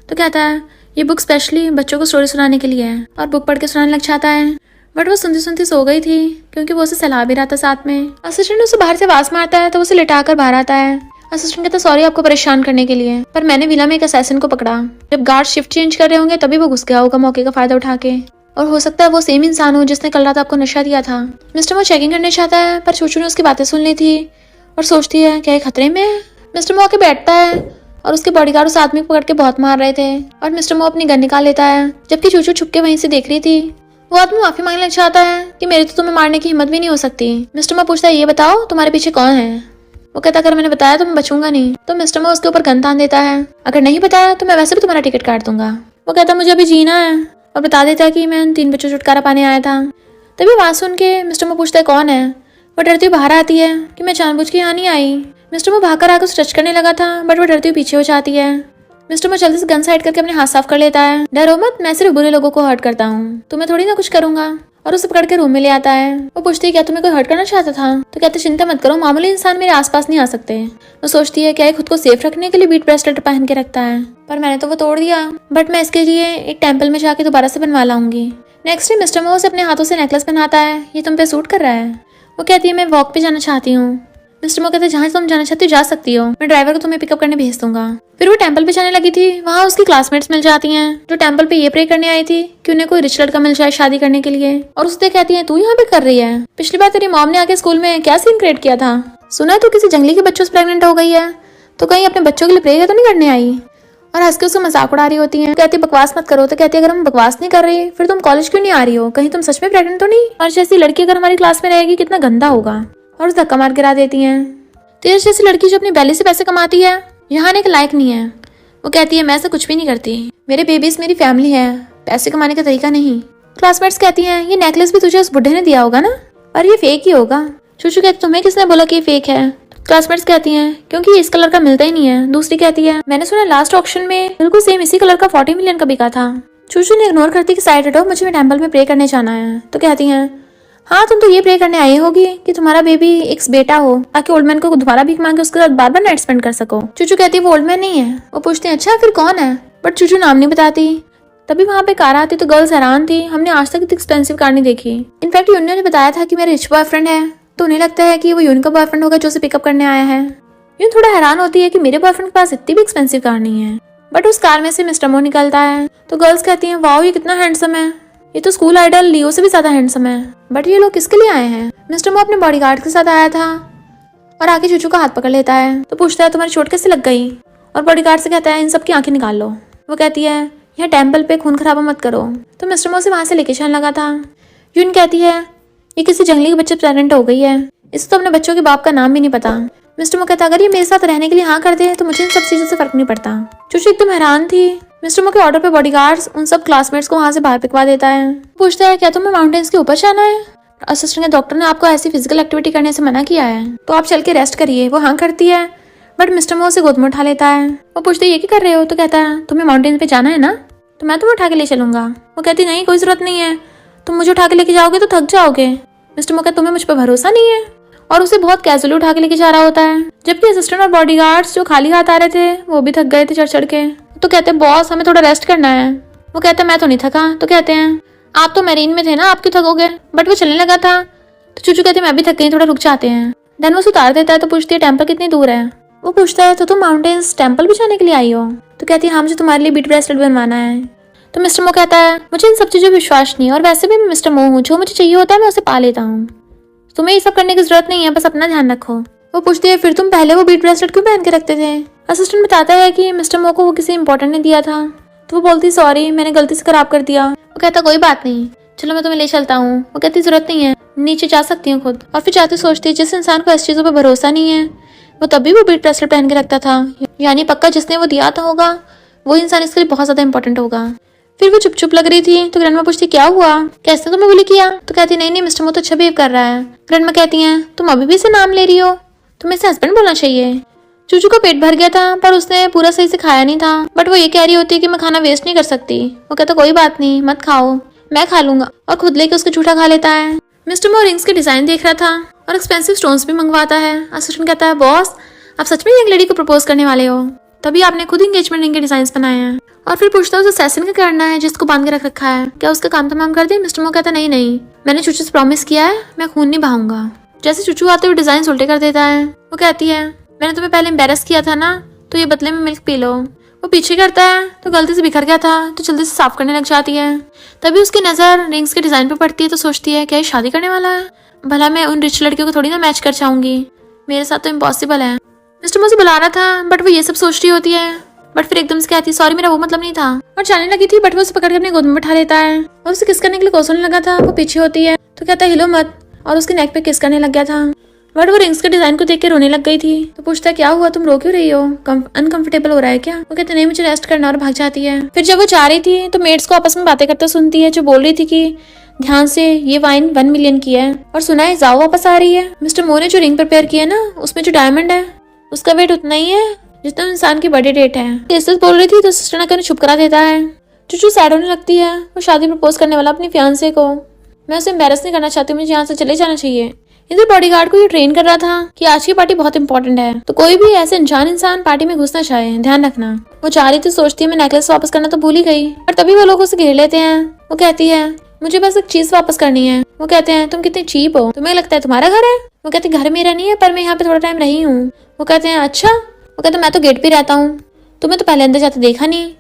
तो कहता है ये बुक स्पेशली बच्चों को स्टोरी सुनाने के लिए है, और बुक पढ़ के सुनाने लग जाता है। बट वो सुनती सुनती सो गई थी क्योंकि वो उसे सलाह भी रहा था साथ में। असिस्टेंट उसे बाहर से आवाज मारता है तो उसे लिटाकर बाहर आता है। असिस्टेंट कहता सॉरी आपको परेशान करने के लिए, पर मैंने विला में एक असैसिन को पकड़ा, जब गार्ड शिफ्ट चेंज कर रहे होंगे तभी वो घुस गया होगा मौके का फायदा उठा के, और हो सकता है वो सेम इंसान हो जिसने कल रात आपको नशा दिया था। मिस्टर मो चेकिंग करने चाहता है पर चूचू ने उसकी बातें सुन ली थी और सोचती है क्या ये खतरे में है। मिस्टर मो आके बैठता है और उसके बॉडीगार्ड उस आदमी को पकड़ के बहुत मार रहे थे, और मिस्टर मो अपनी गन निकाल लेता है, जबकि चूचू छुप के वहीं से देख रही थी। वो आदमी माफी मांगने लग जाता है कि मेरी तो तुम्हें मारने की हिम्मत भी नहीं हो सकती। मिस्टर मो पूछता है ये बताओ तुम्हारे पीछे कौन है। वो कहता अगर मैंने बताया तो मैं बचूंगा नहीं। तो मिस्टर मो उसके ऊपर गन तान देता है, अगर नहीं बताया तो मैं वैसे भी तुम्हारा टिकट काट दूंगा। वो कहता मुझे अभी जीना है, और बता देता है कि मैं उन 3 बच्चों छुटकारा पाने आया था। तभी आवाज सुन के मिस्टर मो पूछता है कौन है। वो डरती हुई बाहर आती है कि मैं जानबूझ के यहाँ नहीं आई। मिस्टर मो भाग कर आकर उसे टच करने लगा था बट वो डरती हुई पीछे हो जाती है। मिस्टर मो जल्दी से गन साइड करके अपने हाथ साफ कर लेता है। डरो मत, मैं सिर्फ बुरे लोगों को हर्ट करता हूँ, तुम्हें थोड़ी ना कुछ करूंगा। और उसे पकड़ के रूम में ले आता है। वो पूछती है क्या तुम्हें कोई हर्ट करना चाहता था? तो कहते चिंता मत करो, मामूली इंसान मेरे आसपास नहीं आ सकते। वो सोचती है क्या ये खुद को सेफ रखने के लिए बीट ब्रेसलेट पहन के रखता है, पर मैंने तो वो तोड़ दिया, बट मैं इसके लिए एक टेम्पल में जाके दोबारा से बनवा लाऊंगी। नेक्स्ट डे मिस्टर मो से अपने हाथों से नेकलेस पहनाता है। ये तुम पे सूट कर रहा है? वो कहती है मैं वॉक पे जाना चाहती हूँ। मिस्टर मो कहते हैं जहाँ तुम जाना चाहती हो जा सकती हो, मैं ड्राइवर को तुम्हें पिकअप करने भेज दूंगा। फिर वो टेंपल पे जाने लगी थी। वहाँ उसकी क्लासमेट्स मिल जाती हैं जो टेंपल पे ये प्रे करने आई थी कि उन्हें कोई रिच लड़का मिल जाए शादी करने के लिए। और उससे कहती है तू यहाँ पे कर रही है? पिछली बार तेरी मॉम ने आके स्कूल में क्या सीन क्रिएट किया था? सुना है तू किसी जंगली के बच्चों से प्रेग्नेंट हो गई है, तो कहीं अपने बच्चों के लिए प्रे तो नहीं करने आई? और हंस के उसका मजाक उड़ा रही होती है। कहती बकवास मत करो। तो कहती है अगर हम बकवास नहीं कर रही फिर तुम कॉलेज क्यों नहीं आ रही हो? कहीं तुम सच में प्रेग्नेंट तो नहीं? और जैसी लड़की अगर हमारी क्लास में रहेगी कितना गंदा होगा। और धक्का मार गिरा देती है। तेरे जैसी लड़की जो अपनी बैली से पैसे कमाती है यहाँ आने के लायक नहीं है। वो कहती है मैं ऐसा कुछ भी नहीं करती, मेरे बेबीज मेरी फैमिली है, पैसे कमाने का तरीका नहीं। क्लासमेट्स कहती हैं ये नेकलेस भी तुझे उस बुढ़े ने दिया होगा ना, और ये फेक ही होगा। चूचू कहती तुम्हें किसने बोला कि ये फेक है? क्लासमेट्स कहती हैं क्योंकि ये इस कलर का मिलता ही नहीं है। दूसरी कहती है मैंने सुना लास्ट ऑक्शन में बिल्कुल सेम इसी कलर का 40 मिलियन का बिका था। चूचू ने इग्नोर करती कि साइड हटो, मुझे टेंपल में प्रे करने जाना है। तो कहती हैं हाँ तुम तो ये प्रे करने आई होगी कि तुम्हारा बेबी एक बेटा हो ताकि ओल्ड मैन को दोबारा भीख मांग के उसके साथ बार बार नाइट स्पेंड कर सको। चूचू कहती है वो ओल्ड मैन नहीं है। वो पूछते हैं अच्छा फिर कौन है? बट चूचू नाम नहीं बताती। तभी वहाँ पे कार आती तो गर्ल्स हैरान थी, हमने आज तक इतनी एक्सपेंसिव कार नहीं देखी। इनफैक्ट यून ने बताया था कि मेरा रिच बॉयफ्रेंड है, तो उन्हें लगता है कि वो यून का बॉयफ्रेंड होगा जो उसे पिकअप करने आया है। यून थोड़ा हैरान होती है कि मेरे बॉयफ्रेंड के पास इतनी भी एक्सपेंसिव कार नहीं है। बट उस कार में से मिस्टर मो निकलता है। तो गर्ल्स कहती हैं वाओ ये कितना हैंडसम है, ये तो स्कूल आइडल लियो से भी ज्यादा हैंडसम है। बट ये लोग किसके लिए आए हैं? मिस्टर मो अपने बॉडीगार्ड के साथ आया था और आके चूचू का हाथ पकड़ लेता है। तो पूछता है तुम्हारी चोट कैसे लग गई? और बॉडीगार्ड से कहता है इन सब की आंखें निकाल लो। वो कहती है यहाँ टेंपल पे खून खराबा मत करो। तो मिस्टर मो से वहां से लेके चलने लगा था। यून कहती है ये किसी जंगली के बच्चे प्रेग्नेंट हो गई है, इसे तो अपने बच्चों के बाप का नाम भी नहीं पता। मिस्टर मो कहता अगर ये मेरे साथ रहने के लिए हाँ कर दे तो मुझे इन सब चीजों से फर्क नहीं पड़ता। चूचू एकदम हैरान थी। मिस्टर मो के ऑर्डर पे बॉडीगार्ड्स उन सब क्लासमेट्स को वहां से बाहर पिकवा देता है। पूछता है क्या तुम्हें माउंटेन्स के ऊपर जाना है? असिस्टेंट के डॉक्टर ने आपको ऐसी फिजिकल एक्टिविटी करने से मना किया है, तो आप चल के रेस्ट करिए। वो हाँ करती है, बट मिस्टर मो उसे गोद में उठा लेता है। वो पूछते है ये क्या कर रहे हो? तो कहता है तुम्हें माउंटेन पे जाना है ना, तो मैं तुम्हें उठा के ले चलूंगा। वो कहती नहीं कोई जरूरत नहीं है, तुम मुझे उठा के लेके जाओगे तो थक जाओगे। मिस्टर मो कहता तुम्हें मुझ पर भरोसा नहीं है, और उसे बहुत कैजुअली उठा के लेके जा रहा होता है। जबकि असिस्टेंट और बॉडीगार्ड्स जो खाली हाथ आ रहे थे वो भी थक गए थे चढ़ चढ़ के। तो कहते हैं बॉस हमें थोड़ा रेस्ट करना है। वो कहता है मैं तो नहीं थका। तो कहते हैं आप तो मैरीन में थे ना, आप क्यों थकोगे? बट वो चलने लगा था। तो चूचू कहते हैं मैं भी थक गई, थोड़ा रुक जाते हैं। देन वो उतार देता है। तो पूछती है टेंपल कितनी दूर है? वो पूछता है तो तुम माउंटेन्स टेंपल भी जाने के लिए आई हो? तो कहती है हाँ मुझे तुम्हारे लिए बीट ब्रेसलेट बनवाना है। तो मिस्टर मो कहता है मुझे इन सब चीजों पर विश्वास नहीं, और वैसे भी मैं मिस्टर मो हूँ, जो मुझे चाहिए होता है मैं उसे पा लेता हूँ, तुम्हें ये सब करने की जरूरत नहीं है, बस अपना ध्यान रखो। वो पूछती है फिर तुम पहले वो बीट ब्रेसलेट क्यों पहन के रखते थे? असिस्टेंट बताता है कि मिस्टर मो को वो किसी इंपॉर्टेंट ने दिया था। तो वो बोलती सॉरी मैंने गलती से खराब कर दिया। वो कहता कोई बात नहीं, चलो मैं तुम्हें ले चलता हूँ। वो कहती जरूरत नहीं है, नीचे जा सकती हूँ खुद। और फिर जाते सोचती है जिस इंसान को ऐसी चीजों पर भरोसा नहीं है वो तभी वो बीट ब्रेसलेट पहन के रखता था, यानी पक्का जिसने वो दिया था होगा वो इंसान इसके लिए बहुत ज्यादा इंपॉर्टेंट होगा। फिर वो चुप चुप लग रही थी। तो ग्रैंडमा पूछती क्या हुआ, कैसे तुम्हें बुली किया? तो कहती नहीं मिस्टर मो तो अच्छा बिहेव कर रहा है। ग्रैंडमा कहती हैं तुम अभी भी इसे नाम ले रही हो, तुम्हें इसे हस्बैंड बोलना चाहिए। चूचू का पेट भर गया था पर उसने पूरा सही से खाया नहीं था, बट वो ये कह रही होती है कि मैं खाना वेस्ट नहीं कर सकती। वो कहता कोई बात नहीं मत खाओ, मैं खा लूंगा, और खुद लेके उसका जूठा खा लेता है। मिस्टर मो रिंग्स के डिजाइन देख रहा था और एक्सपेंसिव स्टोन्स भी मंगवाता है। असिस्टेंट कहता है बॉस आप सच में एक लेडी को प्रपोज करने वाले हो, तभी आपने खुद एंगेजमेंट रिंग के डिजाइन बनाए हैं। और फिर पूछता है उसे सैसन क्या करना है जिसको बांध के रख रखा है, क्या उसका काम तमाम कर दे? मिस्टर मो कहता नहीं नहीं, मैंने चूचू से प्रॉमिस किया है मैं खून नहीं बहाऊंगा। जैसे चूचू आते हुए डिजाइन उल्टे कर देता है। वो कहती है मैंने तुम्हें पहले एम्बेरस किया था ना, तो ये बदले में मिल्क पी लो। वो पीछे करता है तो गलती से बिखर गया था, तो जल्दी से साफ करने लग जाती है। तभी उसकी नजर रिंग्स के डिजाइन पे पड़ती है। तो सोचती है क्या ये शादी करने वाला है, भला मैं उन रिच लड़कियों को थोड़ी ना मैच कर चाहूंगी, मेरे साथ तो इम्पॉसिबल है। मिस्टर मो से बुला रहा था बट वो ये सब सोच रही होती है, बट फिर एकदम से कहती है सॉरी मेरा वो मतलब नहीं था, और जाने लगी थी। बट वो उसे पकड़ के अपनी गोद में बैठा लेता है और उसे किस करने के लिए कोसने लगा था। वो पीछे होती है तो कहता है हिलो मत, और उसके नेक पे किस करने लग गया था। बट वो रिंग्स के डिजाइन को देख के रोने लग गई थी। तो पूछता है क्या हुआ, तुम रो क्यों रही हो, अनकंफर्टेबल हो रहा है क्या? वो कहते नहीं मुझे रेस्ट करना, और भाग जाती है। फिर जब वो जा रही थी तो मेड्स को आपस में बातें करते सुनती है, जो बोल रही थी कि ध्यान से ये वाइन 1 मिलियन की है, और सुना है जाओ वापस आ रही है। मिस्टर मो ने जो रिंग प्रिपेयर की है ना उसमें जो डायमंड है उसका वेट उतना ही है जितना इंसान की बर्थडे डेट है। कैसे बोल रही थी तो सिस्टर ने चुप करा देता है। चूचू सैड होने लगती है। वो शादी प्रपोज करने वाला अपनी फियांसे को, मैं उसे एम्बेरस नहीं करना चाहती, मुझे यहाँ से चले जाना चाहिए। इधर बॉडीगार्ड को ये ट्रेन कर रहा था कि आज की पार्टी बहुत इंपॉर्टेंट है, तो कोई भी ऐसे अनजान इंसान पार्टी में घुसना चाहे ध्यान रखना। वो जा रही थी, सोचती है मैं नेकलेस वापस करना तो भूल ही गई, और तभी वो लोग उसे घेर लेते हैं। वो कहती है मुझे बस एक चीज वापस करनी है। वो कहते हैं तुम कितनी चीप हो, तुम्हें लगता है तुम्हारा घर है? वो कहते घर मेरा नहीं है, पर मैं यहाँ पे थोड़ा टाइम रही हूँ। वो कहते हैं अच्छा। वो कहते मैं तो गेट पे रहता हूँ, तुम्हें तो पहले अंदर जाते देखा नहीं।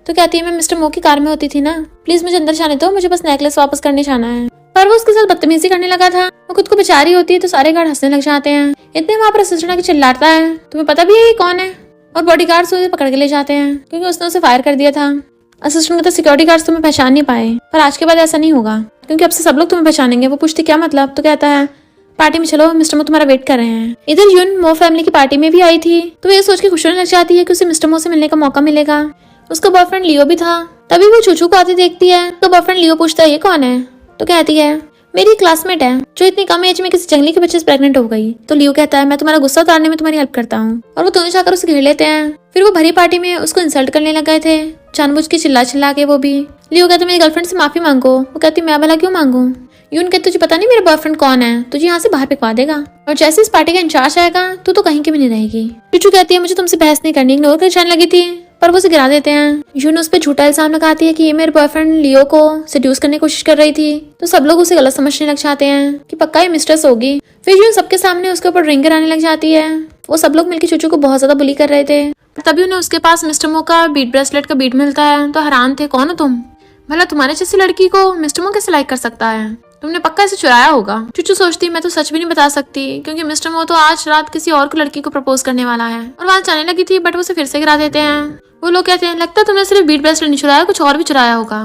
तो कहती है मैं मिस्टर मो की कार में होती थी ना, प्लीज मुझे अंदर जाने दो, मुझे बस नेकलेस वापस करने जाना है। पर वो उसके साथ बदतमीजी करने लगा था। वो खुद को बचा रही होती है तो सारे गार्ड हंसने लग जाते हैं। इतने वहां पर असिस्टेंट आके चिल्लाता है तुम्हें पता भी है ये कौन है? और बॉडीगार्ड्स उसे पकड़ के ले जाते हैं क्योंकि उसने उसे फायर कर दिया था। असिस्टेंट कहता सिक्योरिटी गार्ड्स तुम्हें पहचान नहीं पाए, पर आज के बाद ऐसा नहीं होगा क्योंकि अब से सब लोग तुम्हें पहचानेंगे। वो पूछती क्या मतलब? तो कहता है पार्टी में चलो, मिस्टर मो तुम्हारा वेट कर रहे हैं। इधर यून मो फैमिली की पार्टी में भी आई थी, तो वो ये सोच के खुश होने लग जाती है कि उसे मिस्टर मो से मिलने का मौका मिलेगा। उसका बॉयफ्रेंड लियो भी था। तभी वो चूचू को आते देखती है। उसका बॉयफ्रेंड लियो पूछता है ये कौन है? तो कहती है मेरी क्लासमेट है जो इतनी कम एज में किसी जंगली के बच्चे से प्रेग्नेंट हो गई। तो लियो कहता है मैं तुम्हारा गुस्सा उतारने में तुम्हारी हेल्प करता हूँ, और वो दोनों जाकर उसे घेर लेते हैं। फिर वो भरी पार्टी में उसको इंसल्ट करने लग गए थे, जानबूझ के चिल्ला के। वो भी लियो कहता मेरी गर्लफ्रेंड से माफी मांगो। वो कहती मैं भला क्यों मांगू? यून कहते तुझे पता नहीं मेरा बॉयफ्रेंड कौन है, तुझे यहाँ से बाहर फेंकवा देगा, और जैसे इस पार्टी का इंचार्ज आएगा तू तो कहीं की भी नहीं रहेगी। चूचू कहती है मुझे तुमसे बहस नहीं करनी, इग्नोर कर जाने लगी थी, पर वो उसे गिरा देते हैं। यून उस पर झूठा इल्जाम लगाती है कि ये मेरे बॉयफ्रेंड लियो को सेड्यूस करने की कोशिश कर रही थी। तो सब लोग उसे गलत समझने लग जाते हैं कि पक्का ये मिस्ट्रेस होगी। फिर यून सबके सामने उसके ऊपर रिंग गिराने लग जाती है। वो सब लोग मिलकर चूचू को बहुत ज्यादा बुली कर रहे थे। तभी उन्हें उसके पास मिस्टर मो का बीट ब्रेसलेट का बीट मिलता है, तो हैरान थे कौन हो तुम? भला तुम्हारे जैसी लड़की को मिस्टर मो कैसे लाइक कर सकता है? तुमने पक्का इसे चुराया होगा। चूचू सोचती मैं तो सच भी नहीं बता सकती क्योंकि मिस्टर मो तो आज रात किसी और को लड़की को प्रपोज करने वाला है, और वहां जाने लगी थी, बट वो उसे फिर से गिरा देते हैं। वो लोग कहते हैं लगता है तुमने सिर्फ बीट ब्रेसलेट नहीं चुराया, कुछ और भी चुराया होगा।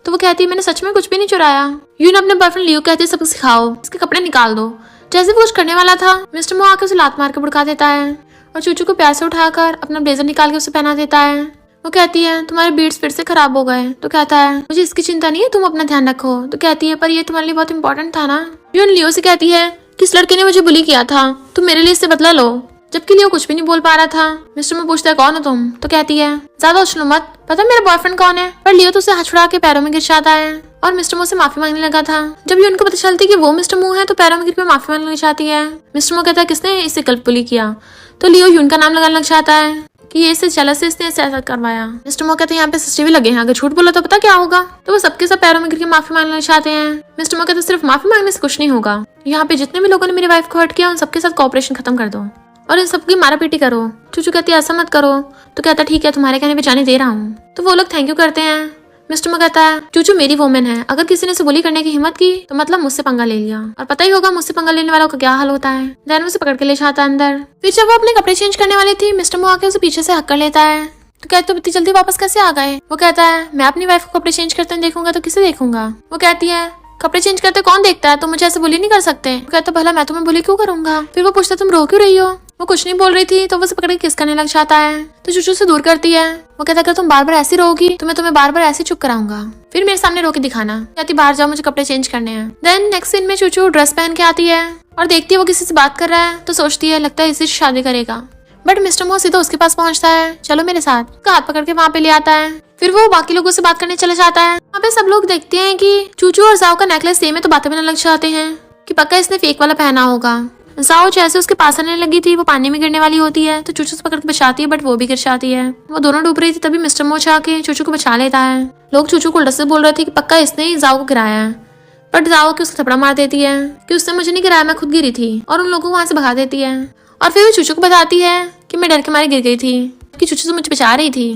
तो वो कहती है मैंने सच में कुछ भी नहीं चुराया। यून अपने बॉयफ्रेंड लियो कहते सबको सिखाओ, इसके कपड़े निकाल दो। जैसे वो कुछ करने वाला था, मिस्टर मो आकर उसे लात मार के भड़का देता है, और चूचू को प्यार से उठाकर अपना ब्लेजर निकाल के उसे पहना देता है। वो कहती है तुम्हारे बीट्स फिर से खराब हो गए। तो कहता है मुझे इसकी चिंता नहीं है, तुम अपना ध्यान रखो। तो कहती है पर ये तुम्हारे लिए बहुत इंपॉर्टेंट था ना। यून लियो से कहती है किस लड़के ने मुझे बुली किया था, तुम मेरे लिए इससे बदला लो। जबकि लियो कुछ भी नहीं बोल पा रहा था। मिस्टर मो पूछता है कौन हो तुम? तो कहती है ज्यादा उछलो मत, पता मेरा बॉयफ्रेंड कौन है। पर लियो तो उसे हाथ छुड़ा के पैरों में गिर जाता है, और मिस्टर मो से माफी मांगने लगा था। जब यून को पता चलती कि वो मिस्टर मो है तो पैरों में गिर के माफी मांगने लग जाती है। मिस्टर मो कहता है किसने इसे गलत बुली किया? तो लियो यून का नाम लगाने लग जाता है कि ये इससे जेलस से इसने ऐसा करवाया। मिस्टर मो कहते हैं यहाँ पे सीसीटीवी लगे हैं, अगर झूठ बोला तो पता क्या होगा। तो वो सबके सब पैरों में गिर के माफी मांगना चाहते हैं। मिस्टर मो कहते सिर्फ माफी मांगने से कुछ नहीं होगा, यहाँ पे जितने भी लोगों ने मेरी वाइफ को हर्ट किया उन सबके साथ कॉपरेशन खत्म कर दो और इन सबकी मारा पीटी करो। चूचू कहती है ऐसा मत करो। तो कहता ठीक है तुम्हारे कहने पे जाने दे रहा हूँ। तो वो लोग थैंक यू करते हैं। मिस्टर मो कहता है चूचू मेरी वोमेन है, अगर किसी ने उसे बुली करने की हिम्मत की तो मतलब मुझसे पंगा ले लिया, और पता ही होगा मुझसे पंगा लेने वालों का क्या हाल होता है। देन उसे पकड़ के ले जाता है अंदर। फिर जब वो अपने कपड़े चेंज करने वाली थी, मिस्टर मो आके उसे पीछे से हक कर लेता है। तो कहते तुम इतनी जल्दी वापस कैसे आ गए? वो कहता है मैं अपनी वाइफ को कपड़े चेंज करते देखूंगा तो किसे देखूंगा। वो कहती है कपड़े चेंज करते कौन देखता है, तुम मुझे ऐसे बुली नहीं कर सकते। वो कहता भला मैं तुम्हें बुली क्यों करूंगा। फिर वो पूछता तुम रो क्यों रही हो? वो कुछ नहीं बोल रही थी, तो वो उसे पकड़ के किस करने लग जाता है। तो चूचू से दूर करती है। वो कहता अगर तुम बार बार ऐसी रहोगी तो मैं तुम्हें बार बार ऐसे चुप कराऊंगा, फिर मेरे सामने रो के दिखाना। कहती बाहर जाओ, मुझे कपड़े चेंज करने हैं। देन नेक्स्ट सीन में चूचू ड्रेस पहन के आती है और देखती है वो किसी से बात कर रहा है, तो सोचती है लगता है इसी से शादी करेगा। बट मिस्टर मो सीधा उसके पास पहुंचता है, चलो मेरे साथ, उसका हाथ पकड़ के वहाँ पे ले आता है। फिर वो बाकी लोगों से बात करने चला जाता है। वहाँ पे सब लोग देखते हैं कि चूचू और जाओ का नेकलेस सेम है, तो बातें बनाने लग जाते हैं कि पक्का इसने फेक वाला पहना होगा। जाओ जैसे उसके पास आने लगी थी वो पानी में गिरने वाली होती है, तो चूचू से पकड़ के बचाती है, बट वो भी गिर जाती है। वो दोनों डूब रही थी, तभी मिस्टर मो आके चूचू को बचा लेता है। लोग चूचू को उल्टा से बोल रहे थे कि पक्का इसने ही जाओ को गिराया है, बट जाओ के उसको थप्पड़ मार देती है कि उसने मुझे नहीं गिराया, मैं खुद गिरी थी, और उन लोगों को वहां से भगा देती है। और फिर वो चूचू को बताती है कि मैं डर के मारे गिर गई थी, कि चूचू से मुझे बचा रही थी।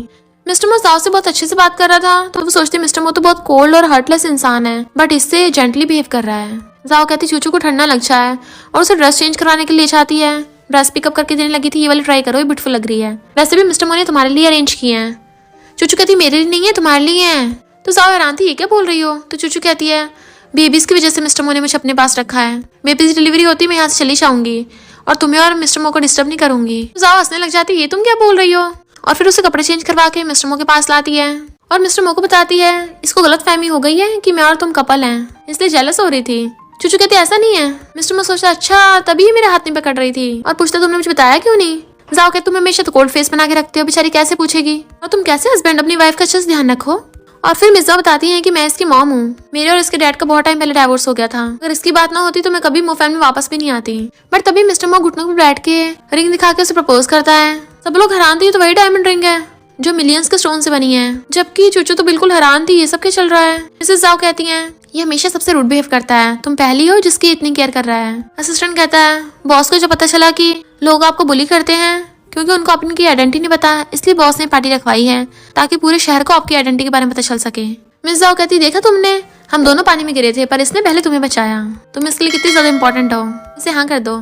मिस्टर मो जाओ से बहुत अच्छे से बात कर रहा था, तो वो सोचते मिस्टर मो तो बहुत कोल्ड और हर्टलेस इंसान है, बट इससे जेंटली बिहेव कर रहा है। जाओ कहती चूचू को ठंडा लग जाए और उसे ड्रेस चेंज करवाने के लिए जाती है। ड्रेस पिकअप करके देने लगी थी, ये वाली ट्राई करो, ये ब्यूटीफुल लग रही है, वैसे भी मिस्टर मो ने तुम्हारे लिए अरेंज किए हैं। चूचू कहती मेरे लिए नहीं है, तुम्हारे लिए है। तो जाओ हैरान थी ये क्या बोल रही हो। तो चूचू कहती है बेबीज की वजह से मिस्टर मो ने मुझे अपने पास रखा है, बेबीज डिलीवरी होती मैं यहाँ से चली जाऊंगी और तुम्हें और मिस्टर मो को डिस्टर्ब नहीं करूंगी। तो जाओ हंसने लग जाती है ये तुम क्या बोल रही हो, और फिर उसे कपड़े चेंज करवा के मिस्टर मो के पास लाती है और मिस्टर मो को बताती है इसको गलत फहमी हो गई है कि मैं और तुम कपल हैं, इसलिए जेलस हो रही थी। चूचू कहती ऐसा नहीं है। मिस्टर मो सोचता अच्छा तभी मेरे हाथ नहीं पकड़ रही थी, और पूछता तुमने मुझे बताया क्यों नहीं। जाओ कहते तुम हमेशा तो कोल्ड फेस बना के रखते हो, बेचारी कैसे पूछेगी, और तुम कैसे हस्बैंड अपनी वाइफ का अच्छे से ध्यान रखो। और फिर मिर्जा बताती हैं कि मैं इसकी मॉम हूँ। मेरे और इसके डैड का बहुत टाइम पहले डाइवोर्स हो गया था। अगर इसकी बात ना होती तो मैं कभी मो फैमिली में वापस भी नहीं आती। बट तभी मिस्टर मो घुटनों पर बैठ के रिंग दिखा के उसे प्रपोज करता है। सब लोग हैरान थे, तो वही डायमंड रिंग है जो मिलियंस के स्टोन से बनी है। जबकि चूचू तो बिल्कुल हैरान थी, ये सब क्या चल रहा है। मिसेस जाओ कहती हैं ये हमेशा सबसे रूड बिहेव करता है, तुम पहली हो जिसकी इतनी केयर कर रहा है। असिस्टेंट कहता है बॉस को जब पता चला कि लोग आपको बुली करते हैं क्योंकि उनको अपनी आइडेंटिटी नहीं पता, इसलिए बॉस ने पार्टी रखवाई है ताकि पूरे शहर को आपकी आइडेंटिटी के बारे में पता चल सके। मिस जाओ कहती देखा तुमने, हम दोनों पानी में गिरे थे पर इसने पहले तुम्हें बचाया। तुम इसके लिए कितनी ज्यादा इंपॉर्टेंट हो, इसे हाँ कर दो।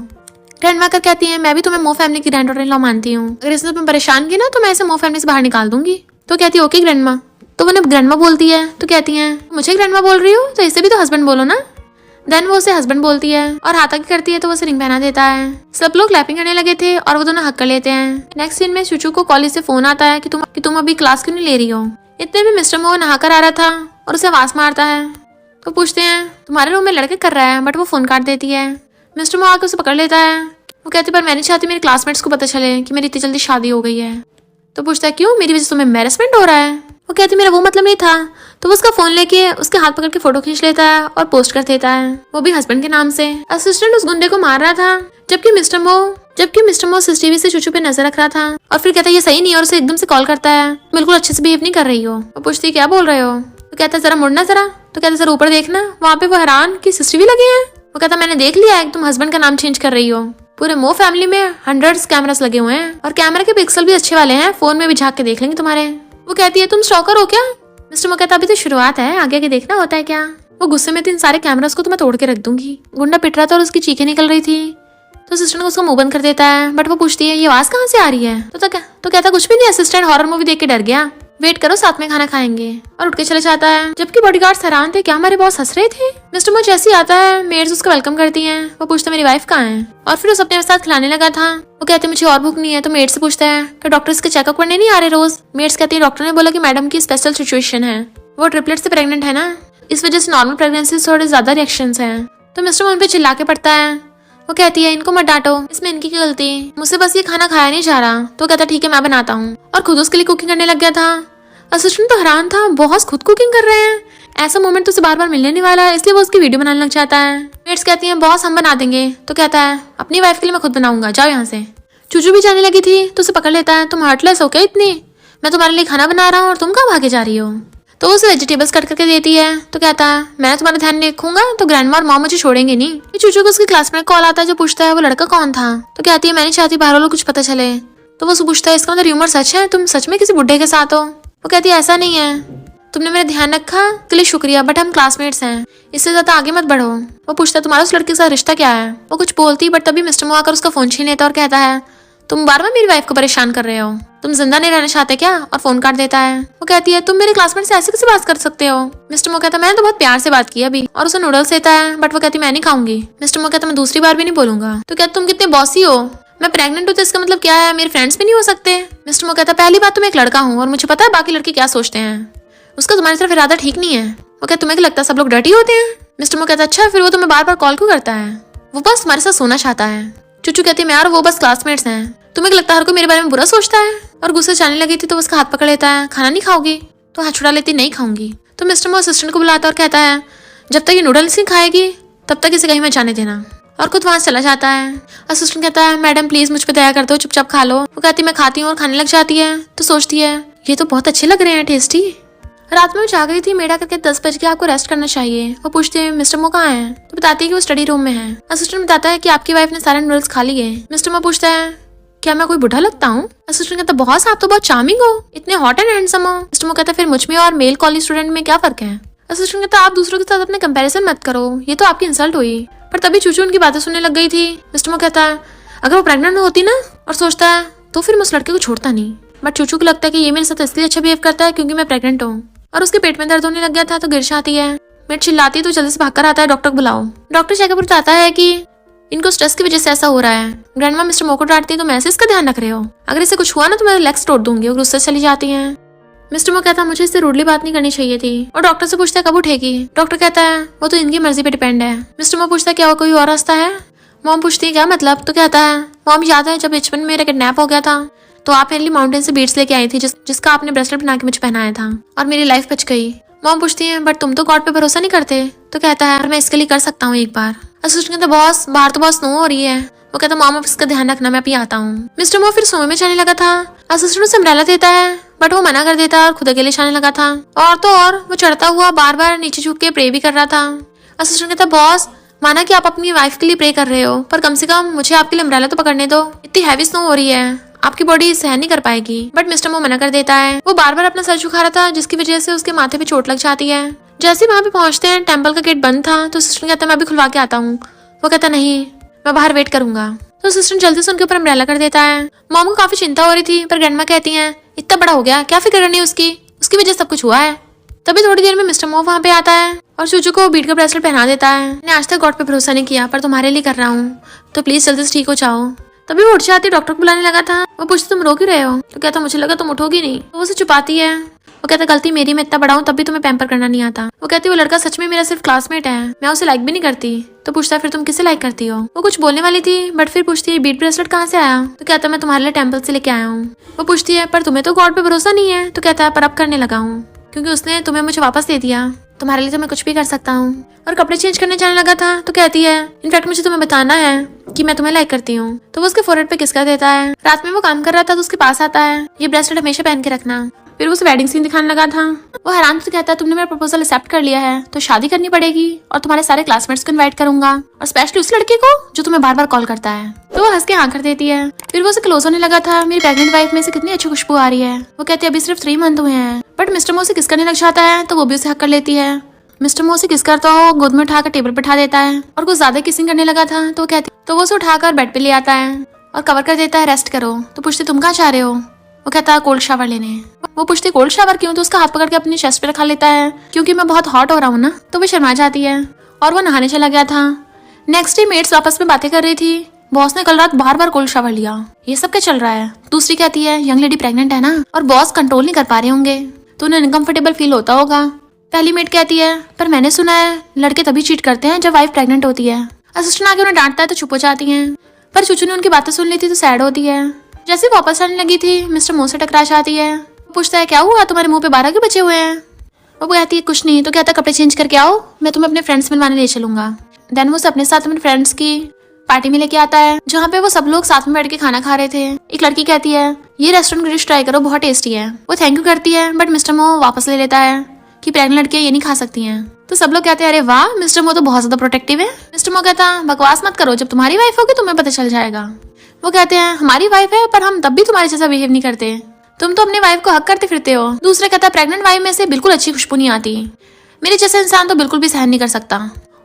ग्रैंडमा कर कहती है मैं भी तुम्हें मो फैमिली की ग्रैंड डॉटर इन लॉ मानती हूँ, अगर इसने तुम्हें परेशान किया ना तो मैं इसे मो फैमिली से बाहर निकाल दूंगी। तो कहती है ओके ग्रैंडमा। तो वो ग्रैंडमा बोलती है, तो कहती है मुझे ग्रैंडमा बोल रही हो तो इसे भी तो हस्बैंड बोलो ना। देन वो उसे हस्बैंड बोलती है और हाथ आगे करती है तो वो उसे रिंग पहना देता है। सब लोग क्लैपिंग करने लगे थे और वो दोनों हक कर लेते हैं। नेक्स्ट सीन में चूचू को कॉलेज से फोन आता है कि तुम अभी क्लास क्यों नहीं ले रही हो। इतने में मिस्टर मो नहाकर आ रहा था और उसे आवाज मारता है। तो पूछते हैं तुम्हारे रूम में लड़के कर रहा है, बट वो फोन काट देती है। मिस्टर मो आकर उसे पकड़ लेता है। वो कहती पर मैं नहीं चाहती मेरे क्लासमेट्स को पता चले कि मेरी इतनी जल्दी शादी हो गई है। तो पूछता है क्यों, मेरी वजह से तुम्हें मैरेजमेंट हो रहा है। वो कहती मेरा वो मतलब नहीं था। तो वो उसका फोन लेके उसके हाथ पकड़ के फोटो खींच लेता है और पोस्ट कर देता है, वो भी हस्बैंड के नाम से। असिस्टेंट उस गुंडे को मार रहा था जबकि मिस्टर मो सीसीटीवी से चूचू पे नजर रख रहा था और फिर कहता है ये सही नहीं है और उसे एकदम से कॉल करता है बिल्कुल अच्छे से बिहेव नहीं कर रही हो। वो पूछती है क्या बोल रहे हो। तो कहता है जरा मुड़ना जरा। तो कहता है जरा ऊपर देखना। वहाँ पे वो हैरान कि सीसीटीवी लगे हैं। वो कहता मैंने देख लिया है तुम हस्बैंड का नाम चेंज कर रही हो। पूरे मो फैमिली में 100 कैमरास लगे हुए हैं और कैमरा के पिक्सल भी अच्छे वाले हैं, फोन में भी झांक के देख लेंगे तुम्हारे। वो कहती है तुम स्टॉकर हो क्या। मिस्टर मो कहता अभी तो शुरुआत है, आगे आगे देखना होता है क्या। वो गुस्से में इन सारे कैमरास को तो मैं तोड़ के रख दूंगी। गुंडा पिट रहा था और उसकी चीखें निकल रही थी तो असिस्टेंट उसको मुंह बंद कर देता है। बट वो पूछती है ये आवाज कहाँ से आ रही है। तो कहता कुछ भी नहीं, असिस्टेंट हॉरर मूवी देख के डर गया, वेट करो साथ में खाना खाएंगे, और उठ के चले जाता है। जबकि बॉडीगार्ड्स हैरान थे क्या हमारे बॉस हंस रहे थे। मिस्टर मो जैसे ही आता है मेड्स उसका वेलकम करती हैं। वो पूछता मेरी वाइफ कहाँ है और फिर उस अपने साथ खिलाने लगा था। वो कहते मुझे और भूख नहीं है। तो मेड से पूछता है कि डॉक्टर इसके चेकअप करने नहीं आ रहे रोज। मेड्स कहती है डॉक्टर ने बोला कि मैडम की स्पेशल सिचुएशन है, वो ट्रिपलेट से प्रेग्नेंट है ना, इस वजह से नॉर्मल प्रेगनेंसी से थोड़े ज्यादा रिएक्शंस हैं। तो मिस्टर मो उन पे चिल्ला के पड़ता है। वो कहती है इनको मत डांटो, इसमें इनकी क्या गलती, मुझसे बस ये खाना खाया नहीं जा रहा। तो कहता ठीक है मैं बनाता हूँ, और खुद उसके लिए कुकिंग करने लग गया था। असिस्टेंट तो हैरान था, बॉस खुद कुकिंग कर रहे हैं, ऐसा मोमेंट तो उसे बार बार मिलने नहीं वाला है, इसलिए वो उसकी वीडियो बनाने लग जाता है। मेट्स कहती हैं बॉस हम बना देंगे। तो कहता है अपनी वाइफ के लिए मैं खुद बनाऊंगा, जाओ यहाँ से। चूचू भी जाने लगी थी तो उसे पकड़ लेता है, तुम हार्टलेस हो क्या इतनी, मैं तुम्हारे लिए खाना बना रहा हूँ और तुम कहाँ भागे जा रही हो। तो उसे वेजिटेबल्स कट करके देती है। तो कहता है मैं तुम्हारा ध्यान नहीं रखूंगा तो ग्रैंडमा और मॉम मुझे छोड़ेंगे नहीं। चूचू को उसकी क्लासमेट कॉल आता है जो पूछता है वो लड़का कौन था। तो कहती है मैं नहीं चाहती बाहर वालों को कुछ पता चले। तो वो पूछता है इसका मतलब र्यूमर सच है, तुम सच में किसी बुड्ढे के साथ हो। वो कहती है ऐसा नहीं है, तुमने मेरा ध्यान रखा के लिए शुक्रिया, बट हम क्लासमेट्स हैं, इससे ज्यादा आगे मत बढ़ो। वो पूछता है तुम्हारा उस लड़के के साथ रिश्ता क्या है। वो कुछ बोलती बट तभी मिस्टर मो आकर उसका फोन छीन लेता और कहता है तुम बार बार मेरी वाइफ को परेशान कर रहे हो, तुम जिंदा नहीं रहना चाहते क्या, और फोन काट देता है। वो कहती है तुम मेरे क्लासमेट से ऐसे कैसे बात कर सकते हो। मिस्टर मो कहता है मैंने तो बहुत प्यार से बात की अभी, और उसे नूडल्स देता है बट वो कहती मैं नहीं खाऊंगी। मिस्टर मो कहता मैं दूसरी बार भी नहीं बोलूंगा। तो कहता तुम कितने बॉसी हो, मैं प्रेग्नेंट हूँ तो इसका मतलब क्या है, मेरे फ्रेंड्स भी नहीं हो सकते। मिस्टर मो कहता पहली बात तो मैं एक लड़का हूँ और मुझे पता है बाकी लड़के क्या सोचते हैं, उसका तुम्हारी तरफ इरादा ठीक नहीं है। वो कहता तुम्हें क्या लगता है सब लोग डर्टी होते हैं। मिस्टर मो कहता अच्छा फिर वो तुम्हें बार बार कॉल क्यों करता है, वो बस हमारे साथ सोना चाहता है। चूचू कहती है मैं और वो बस क्लासमेट्स हैं, तुम्हें लगता है हर कोई मेरे बारे में बुरा सोचता है। और गुस्से जाने लगी थी तो उसका हाथ पकड़ लेता है, खाना नहीं खाओगी। तो हाथ छुड़ा लेती नहीं खाऊंगी। तो मिस्टर मो असिस्टेंट को बुलाता और कहता है जब तक ये नूडल्स नहीं खाएगी तब तक इसे कहीं मत जाने देना, और खुद वहां चला जाता है। असिस्टेंट कहता है मैडम प्लीज मुझ पे दया कर दो, चुपचाप खा लो। वो कहती मैं खाती हूँ और खाने लग जाती है। तो सोचती है ये तो बहुत अच्छे लग रहे हैं, टेस्टी। रात में वो जाग रही थी, मेरा करके 10 बज के आपको रेस्ट करना चाहिए। वो पूछते हैं मिस्टर मो कहाँ है। तो बताती है कि वो स्टडी रूम में है। असिस्टेंट बताता है कि आपकी वाइफ ने सारे नूडल्स खा लिए। मिस्टर मो पूछता है क्या मैं कोई बुढ़ा लगता हूँ। असिस्टेंट कहता बॉस आप तो बहुत चार्मिंग हो, इतने हॉट एंड हैंडसम हो। मिस्टर मो कहता फिर मुझ में और मेल कॉलेज स्टूडेंट में क्या फर्क है। असिस्टेंट कहता आप दूसरों के साथ अपने कंपैरिजन मत करो, ये तो आपकी इंसल्ट हुई। पर तभी चूचू उनकी बातें सुनने लग गई थी। मिस्टर मो कहता है अगर वो प्रेग्नेंट होती ना, और सोचता है तो फिर मैं उस लड़के को छोड़ता नहीं। बट चूचू को लगता है कि ये मेरे साथ इसलिए अच्छा बिहेव करता है क्योंकि मैं प्रेग्नेंट हूँ, और उसके पेट में दर्द होने लग गया था। तो गिरश आती है, मेट चिल्लाती है तो जल्दी से भागकर आता है डॉक्टर को बुलाओ। डॉक्टर चेकअप बताता है कि इनको स्ट्रेस की वजह से ऐसा हो रहा है। ग्रैंडमा मिस्टर मो को डांटती है तो मैं ऐसे इसका ध्यान रख रहे हो, अगर इसे कुछ हुआ ना तो मैं लेग्स तोड़ दूंगी। और गुस्से चली जाती है। मिस्टर मो कहता मुझे इससे रूडली बात नहीं करनी चाहिए थी, और डॉक्टर से पूछता है कब उठेगी। डॉक्टर कहता है वो तो इनकी मर्जी पे डिपेंड है। मिस्टर मो पूछता है क्या कोई और रास्ता है। मॉम पूछती है क्या मतलब। तो कहता है मॉम याद है जब बचपन में मेरा किडनैप हो गया था, तो आप मेरे लिए माउंटेन से बीड्स लेके आई थी जिसका आपने ब्रेसलेट बना के मुझे पहनाया था और मेरी लाइफ बच गई। मॉम पूछती है बट तुम तो गॉड पे भरोसा नहीं करते। तो कहता है मैं इसके लिए कर सकता हूँ एक बार। असिस्टेंट कहता बॉस बाहर तो बहुत स्नो हो रही है। वो कहता मॉम आप इसका ध्यान रखना, मैं अभी आता हूँ। मिस्टर मो फिर स्नो में जाने लगा था। असिस्टेंट उसे अम्ब्रेला देता है बट वो मना कर देता है और खुद अकेले जाने लगा था। और तो और वो चढ़ता हुआ बार बार नीचे झुक के प्रे भी कर रहा था। असिस्टेंट कहता बॉस माना कि आप अपनी वाइफ के लिए प्रे कर रहे हो, पर कम से कम मुझे आपके लिए अम्ब्रेला तो पकड़ने दो, इतनी हैवी स्नो हो रही है, आपकी बॉडी सहन नहीं कर पाएगी। बट मिस्टर मो मना कर देता है। वो बार बार अपना सर झुका रहा था जिसकी वजह से उसके माथे पे चोट लग जाती है। जैसे वहां पे पहुंचते हैं टेम्पल का गेट बंद था तो सिस्टर कहता है मैं अभी खुलवा के आता हूँ। वो कहता नहीं मैं बाहर वेट करूंगा। तो सिस्टर जल्दी से उनके ऊपर अम्ब्रेला कर देता है। मॉम को काफी चिंता हो रही थी पर ग्रैंडमा कहती है इतना बड़ा हो गया, क्या फिक्र करनी है उसकी वजह सब कुछ हुआ है। तभी थोड़ी देर में मिस्टर मो वहाँ पे आता है और चूचू को बीट का ब्रेसलेट पहना देता है। मैंने आज तक गॉड पे भरोसा नहीं किया पर तुम्हारे लिए कर रहा हूँ, तो प्लीज जल्दी से ठीक हो जाओ। तभी वो उठ जाती, डॉक्टर को बुलाने लगा था। वो पूछती तुम रो क्यों रहे हो। तो कहता मुझे लगा तुम उठोगी नहीं। तो वो उसे छुपाती है। वो कहता गलती मेरी, मैं इतना बड़ा हूँ तब भी तुम्हें पैम्पर करना नहीं आता। वो कहती वो लड़का सच में मेरा सिर्फ क्लासमेट है, मैं उसे लाइक भी नहीं करती। तो पूछता फिर तुम किसे लाइक करती हो। वो कुछ बोलने वाली थी बट फिर पूछती है बीट ब्रेसलेट कहाँ से आया। तो कहता मैं तुम्हारे लिए टेम्पल से लेके आया हूँ। वो पूछती है पर तुम्हें तो गॉड पे भरोसा नहीं है। तो कहता है पर अब करने लगा हूँ क्योंकि उसने तुम्हें मुझे वापस दे दिया, तुम्हारे लिए तो मैं कुछ भी कर सकता हूँ। और कपड़े चेंज करने जाने लगा था तो कहती है इनफैक्ट मुझे तुम्हें बताना है कि मैं तुम्हें लाइक करती हूँ। तो वो उसके फोरहेड पे किस कर देता है। रात में वो काम कर रहा था तो उसके पास आता है, ये ब्रेसलेट हमेशा पहन के रखना। फिर वो उसे वेडिंग सीन दिखाने लगा था। वो हैरान से कहता है तुमने मेरा प्रपोजल एक्सेप्ट कर लिया है तो शादी करनी पड़ेगी और तुम्हारे सारे क्लासमेट्स को इनवाइट करूंगा और स्पेशली उस लड़के को जो तुम्हें बार बार कॉल करता है। तो वो हंस के हाँ कर देती है। फिर वो उसे क्लोज होने लगा था, मेरी प्रेग्नेंट वाइफ में से कितनी अच्छी खुशबू आ रही है। वो कहती है अभी सिर्फ 3 मंथ हुए हैं। बट मिस्टर मो से किस करने लग जाता है तो वो भी उसे हक कर लेती है। मिस्टर मो से किस करता हो गोद में उठाकर टेबल पर उठा देता है और कुछ ज्यादा किसिंग करने लगा था। तो वो कहती तो वो उसे उठाकर बेड पे ले आता है और कवर कर देता है रेस्ट करो। तो पूछती तुम कहाँ चाह रहे हो। वो कहता है कोल्ड शावर लेने। वो पूछती कोल्ड शावर क्यों। तो उसका हाथ पकड़ के अपनी चेस्ट पे रखा लेता है क्योंकि मैं बहुत हॉट हो रहा हूँ ना। तो वो शर्मा जाती है और वो नहाने चला गया था। नेक्स्ट डे मेट्स आपस में बातें कर रही थी, बॉस ने कल रात बार बार कोल्ड शावर लिया, ये सब क्या चल रहा है। दूसरी कहती है यंग लेडी प्रेग्नेंट है ना और बॉस कंट्रोल नहीं कर पा रहे होंगे तो उन्हें अनकंफर्टेबल फील होता होगा। पहली मेट कहती है पर मैंने सुना है लड़के तभी चीट करते हैं जब वाइफ प्रेग्नेंट होती है। असिस्टेंट आके उन्हें डांटता है तो चुप हो जाती हैं। पर चूचू ने उनकी बातें सुन ली थी तो सैड होती है। जैसे वापस आने लगी थी मिस्टर मो से टकरा जाती है। पूछता है क्या हुआ तुम्हारे मुंह पे 12 क्यों बचे हुए हैं। वो कहती है कुछ नहीं। तो कहता कपड़े चेंज करके आओ, मैं तुम्हें अपने फ्रेंड्स मिलवाने ले चलूंगा। देन वो अपने साथ अपने फ्रेंड्स की पार्टी में लेके आता है जहाँ पे वो सब लोग साथ में बैठ के खाना खा रहे थे। एक लड़की कहती है ये रेस्टोरेंट की डिश ट्राई करो, बहुत टेस्टी है। वो थैंक यू करती है बट मिस्टर मो वापस ले लेता है कि प्रेग्नेंट लड़कियां ये नहीं खा सकती हैं। तो सब लोग कहते हैं अरे वाह मिस्टर मो तो बहुत ज्यादा प्रोटेक्टिव है। मिस्टर मो कहता बकवास मत करो, जब तुम्हारी वाइफ होगी तुम्हें पता चल जाएगा। वो कहते हैं हमारी वाइफ है पर हम तब भी तुम्हारे जैसा बिहेव नहीं करते, तुम तो अपनी वाइफ को हक करते फिरते हो। दूसरे कहता है प्रेग्नेंट वाइफ में से बिल्कुल अच्छी खुशबू नहीं आती, मेरे जैसा इंसान तो बिल्कुल भी सहन नहीं कर सकता।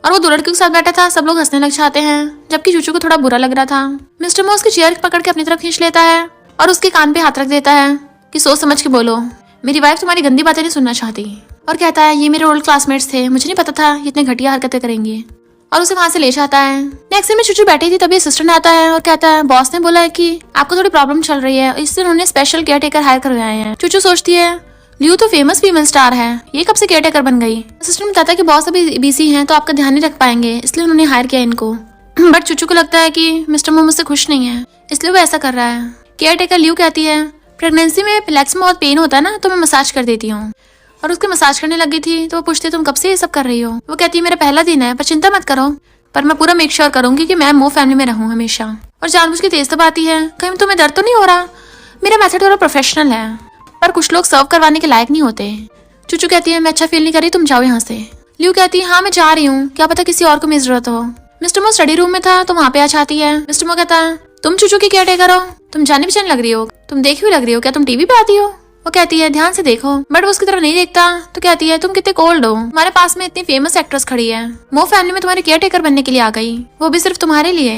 और वो 2 लड़कियों के साथ बैठा था, सब लोग हंसने लग जाते हैं जबकि चूचू को थोड़ा बुरा लग रहा था। मिस्टर मो उसकी चेयर पकड़ के अपनी तरफ खींच लेता है और उसके कान पे हाथ रख देता है कि सोच समझ के बोलो, मेरी वाइफ तुम्हारी गंदी बातें नहीं सुनना चाहती। और कहता है ये मेरे ओल्ड क्लासमेट्स थे, मुझे नहीं पता था ये इतने घटिया हरकतें करेंगे। और उसे वहां से ले जाता है। नेक्स्ट में चूचू बैठी थी तभी असिस्टेंट आता है और कहता है बॉस ने बोला है कि आपको थोड़ी प्रॉब्लम चल रही है, इसलिए उन्होंने स्पेशल केयर टेकर हायर करवाए हैं। चूचू सोचती है लियू तो फेमस फीमेल स्टार है, ये कब से केयर टेकर बन गई। असिस्टेंट बताता है कि बॉस अभी बिजी हैं तो आपका ध्यान नहीं रख पाएंगे, इसलिए उन्होंने हायर किया इनको। बट चूचू को लगता है कि मिस्टर मो मुझसे खुश नहीं है इसलिए वो ऐसा कर रहा है। केयर टेकर लियू कहती है प्रेगनेंसी में लेग्स में बहुत पेन होता है ना तो मैं मसाज कर देती हूँ। और उसके मसाज करने लगी थी तो वो पूछती तुम कब से ये सब कर रही हो। वो कहती है मेरा पहला दिन है पर चिंता मत करो, पर मैं पूरा मेक श्योर करूंगी कि मैं मो फैमिली में रहूं हमेशा। और जानबूझ के तेज दबाती है कहीं तुम्हें दर्द तो नहीं हो रहा, मेरा मेथड थोड़ा प्रोफेशनल है पर कुछ लोग सर्व करवाने के लायक नहीं होते। चूचू कहती है मैं अच्छा फील नहीं कर रही, तुम जाओ यहाँ से। लियू कहती है हाँ मैं जा रही हूँ, क्या पता किसी और को मेरी जरूरत हो। मिस्टर मो स्टडी रूम में था तो वहाँ पे आ जाती है। मिस्टर मो कहता है तुम चूचू की केयर टेकर हो, तुम जाने पहचाने लग रही हो, तुम देखी हुई लग रही हो, क्या तुम टीवी पे आती हो। वो कहती है ध्यान से देखो, बट वो उसकी तरफ नहीं देखता। तो कहती है तुम कितने कोल्ड हो, हमारे पास में इतनी फेमस एक्ट्रेस खड़ी है, मो फैमिली में तुम्हारे केयर टेकर बनने के लिए आ गई, वो भी सिर्फ तुम्हारे लिए।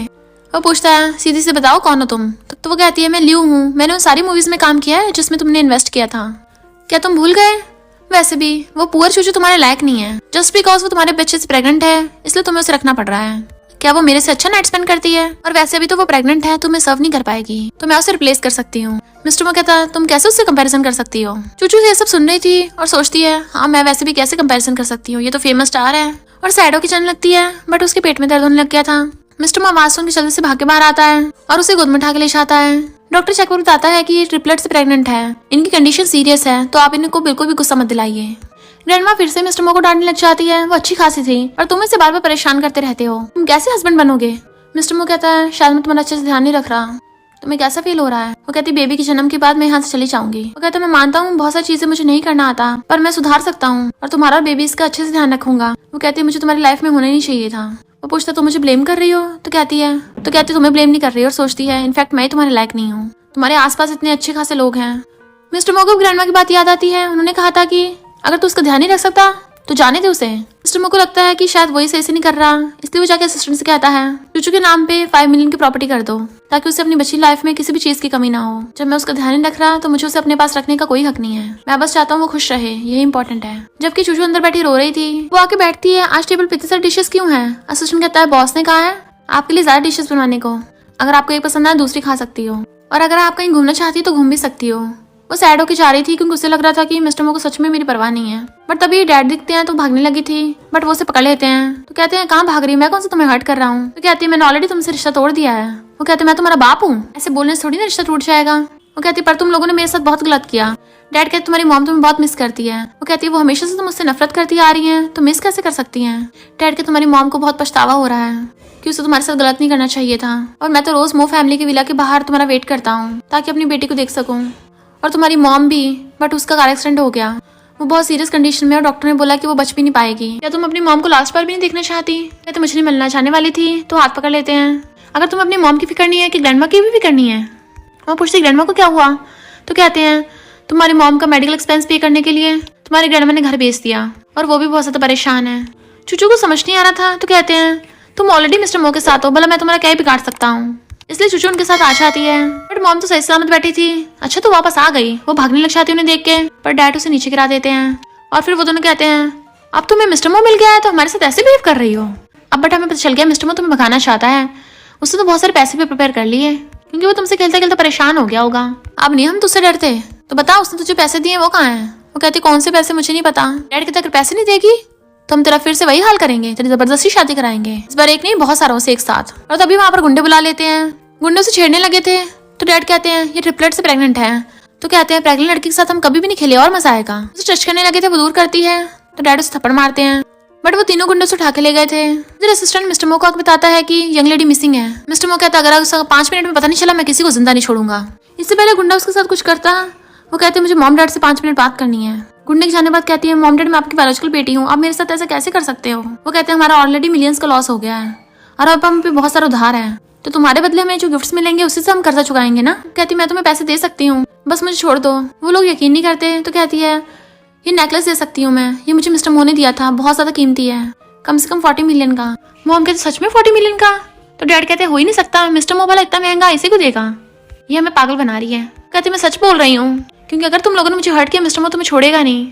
वो पूछता है सीधी से बताओ कौन हो तुम। तो वो कहती है मैं लियू हूँ, मैंने उन सारी मूवीज में काम किया है जिसमें तुमने इन्वेस्ट किया था, क्या तुम भूल गए। वैसे भी वो पुअर चूचू तुम्हारे लायक नहीं है, जस्ट बिकॉज वो तुम्हारे बच्चे से प्रेग्नेंट है इसलिए तुम्हें उसे रखना पड़ रहा है। क्या वो मेरे से अच्छा नाइट स्पेंड करती है, और वैसे अभी तो वो प्रेग्नेंट है तो मैं सर्व नहीं कर पाएगी, तो मैं उसे रिप्लेस कर सकती हूँ। मिस्टर मो कहता तुम कैसे उससे कंपैरिजन कर सकती हो। चूचू ये सब सुन रही थी और सोचती है हाँ मैं वैसे भी कैसे कंपैरिजन कर सकती हूँ, ये तो फेमस स्टार है। और सैडो की जाने लगती है बट उसके पेट में दर्द होने लग गया था। मिस्टर मो आवाज सुन के जल्दी से भाग के बाहर आता है और उसे गोद में उठा के ले जाता है। डॉक्टर चेकअप बताता है कि ये ट्रिपलेट से प्रेग्नेंट है, इनकी कंडीशन सीरियस है, तो आप इनको बिल्कुल भी गुस्सा मत दिलाइए। ग्रैंडमा फिर से मिस्टर मो को डांटने लग जाती है। वो अच्छी खासी थी और तुम इसे बार बार परेशान करते रहते हो, तुम कैसे हस्बैंड बनोगे। मिस्टर मो कहता है शायद मैं तुम्हारा अच्छे से ध्यान नहीं रख रहा, तुम्हें कैसा फील हो रहा है। वो कहती बेबी के जन्म के बाद मैं यहाँ से चली जाऊंगी। वो कहता मैं मानता हूँ बहुत सारी चीजें मुझे नहीं करना आता, पर मैं सुधार सकता हूँ और तुम्हारा और बेबी इसका अच्छे से ध्यान रखूंगा। वो कहती है मुझे तुम्हारी लाइफ में होना ही नहीं चाहिए था। वो पूछता तुम मुझे ब्लेम कर रही हो, तो कहती तुम्हें ब्लेम नहीं कर रही और सोचती है इनफैक्ट मैं ही तुम्हारे लायक नहीं हूँ, तुम्हारे आसपास इतने अच्छे खासे लोग हैं। मिस्टर मो को ग्रैंडमा की बात याद आती है। उन्होंने कहा था कि अगर तू उसका ध्यान नहीं रख सकता तो जाने दे उसे। मिस्टर मो को लगता है कि शायद वही सही से नहीं कर रहा, इसलिए वो जाके असिस्टेंट से कहता है चूचू के नाम पे 5 मिलियन की प्रॉपर्टी कर दो, ताकि उसे अपनी बची लाइफ में किसी भी चीज की कमी ना हो। जब मैं उसका ध्यान नहीं रख रहा तो मुझे उसे अपने पास रखने का कोई हक नहीं है, मैं बस चाहता हूँ वो खुश रहे, यही इंपॉर्टेंट है। जबकि चूचू अंदर बैठी रो रही थी, वो आके बैठती है। आज टेबल पे इतने सारे डिशेस क्यों है। असिस्टेंट कहता है बॉस ने कहा है आपके लिए ज्यादा डिशेस बनवाने को, अगर आपको एक पसंद आए दूसरी खा सकती हो, और अगर आप कहीं घूमना चाहती हो तो घूम भी सकती हो। वो सैड होकर जा रही थी क्योंकि उसे लग रहा था कि मिस्टर मो को सच में मेरी परवाह नहीं है। बट तभी डैड दिखते हैं तो भागने लगी थी, बट वो उसे पकड़ लेते हैं। तो कहते हैं कहाँ भाग रही है, मैं कौन सा तुम्हें हर्ट कर रहा हूँ। तो कहती है मैंने ऑलरेडी तुमसे रिश्ता तोड़ दिया है। वो कहते मैं तुम्हारा बाप हूँ, ऐसे बोलने से थोड़ी ना रिश्ता टूट जाएगा। वो कहती पर तुम लोगों ने मेरे साथ बहुत गलत किया। डैड कहते तुम्हारी मॉम तुम्हें बहुत मिस करती है। वो कहती है वो हमेशा से तुम मुझसे नफरत करती आ रही है, तो मिस कैसे कर सकती है। डैड कहते तुम्हारी मॉम को बहुत पछतावा हो रहा है कि उसे तुम्हारे साथ गलत नहीं करना चाहिए था, और मैं तो रोज मो फैमिली के विला के बाहर तुम्हारा वेट करता हूँ ताकि अपनी बेटी को देख सकूँ, और तुम्हारी मॉम भी, बट उसका कार एक्सीडेंट हो गया, वो बहुत सीरियस कंडीशन में और डॉक्टर ने बोला कि वो बच भी नहीं पाएगी। क्या तुम अपनी मॉम को लास्ट बार भी नहीं देखना चाहती। कहते मुझे नहीं मिलना चाहने वाली थी, तो हाथ पकड़ लेते हैं। अगर तुम अपनी मॉम की फिक्र नहीं है कि ग्रैंडमा की भी करनी है। वो पूछती ग्रैंडमा को क्या हुआ। तो कहते हैं तुम्हारी मॉम का मेडिकल एक्सपेंस पे करने के लिए तुम्हारे ग्रैंडमा ने घर बेच दिया, और वो भी बहुत ज्यादा परेशान है। चूचू को समझ नहीं आ रहा था, तो कहते हैं तुम ऑलरेडी मिस्टर मो के साथ हो, भला मैं तुम्हारा क्या ही बिगाड़ सकता हूँ। इसलिए चूचू उनके साथ आ जाती है, बट मॉम तो सही सलामत बैठी थी। अच्छा तो वापस आ गई। वो भागने लग जाती है उन्हें देख के, पर डैड उसे नीचे गिरा देते हैं, और फिर वो दोनों कहते हैं अब तुम्हें मिस्टर मो मिल गया है तो हमारे साथ ऐसे बिहेव कर रही हो। अब बट हमें पता चल गया मिस्टर मो तुम्हें भगाना चाहता है, उसने तो बहुत सारे पैसे भी प्रिपेयर कर लिए क्योंकि वो तुमसे खेलते खेलते परेशान हो गया होगा। अब नहीं हम तुझसे डरते, तो बता उसने तुझे पैसे दिए वो कहाँ है। वो कहती कौन से पैसे, मुझे नहीं पता। डैड कहते अगर पैसे नहीं देगी तो हम तेरा फिर से वही हाल करेंगे, तेरी जबरदस्ती शादी कराएंगे, इस बार एक नहीं बहुत सारों से एक साथ। और तभी वहां पर गुंडे बुला लेते हैं। गुंडे उसे छेड़ने लगे थे, तो डैड कहते हैं ये ट्रिपलेट से प्रेग्नेंट है। तो कहते हैं प्रेग्नेंट लड़की के साथ हम कभी भी नहीं खेले और मजा आएगा। उसे टच करने लगे थे, वो दूर करती है, तो डैड उसे थप्पड़ मारते हैं, बट वो तीनों गुंडे उसे उठा के ले गए थे। फिर असिस्टेंट मिस्टर मो को आके बताता है कि यंग लेडी मिसिंग है। मिस्टर मो कहता है अगर 5 मिनट में पता नहीं चला मैं किसी को जिंदा नहीं छोड़ूंगा। इससे पहले गुंडा उसके साथ कुछ करता, वो कहते हैं मुझे मॉम डैड से 5 मिनट बात करनी है। गुंडे के जाने बाद कहती है मॉम डैड मैं आपकी बायोलॉजिकल बेटी हूँ, आप मेरे साथ ऐसा कैसे कर सकते हो। वो कहते हैं हमारा ऑलरेडी मिलियंस का लॉस हो गया है और अब हम पे बहुत सारा उधार है, तो तुम्हारे बदले हमें जो गिफ्ट्स मिलेंगे उसी से हम कर्जा चुकाएंगे ना। कहती मैं तुम्हें पैसे दे सकती हूँ, बस मुझे छोड़ दो। वो लोग यकीन नहीं करते, तो कहती है ये नेकलेस दे सकती हूँ मैं, ये मुझे मिस्टर मो ने दिया था, बहुत ज्यादा कीमती है, कम से कम 40 मिलियन का। मॉम कहते सच में 40 मिलियन का। तो डैड कहते हो ही नहीं सकता, मिस्टर मो वाला इतना महंगा इसे क्यों देगा, ये हमें पागल बना रही है। कहती मैं सच बोल रही हूँ, क्योंकि अगर तुम लोगों ने मुझे हर्ट किया मिस्टर मो तुम्हें छोड़ेगा नहीं।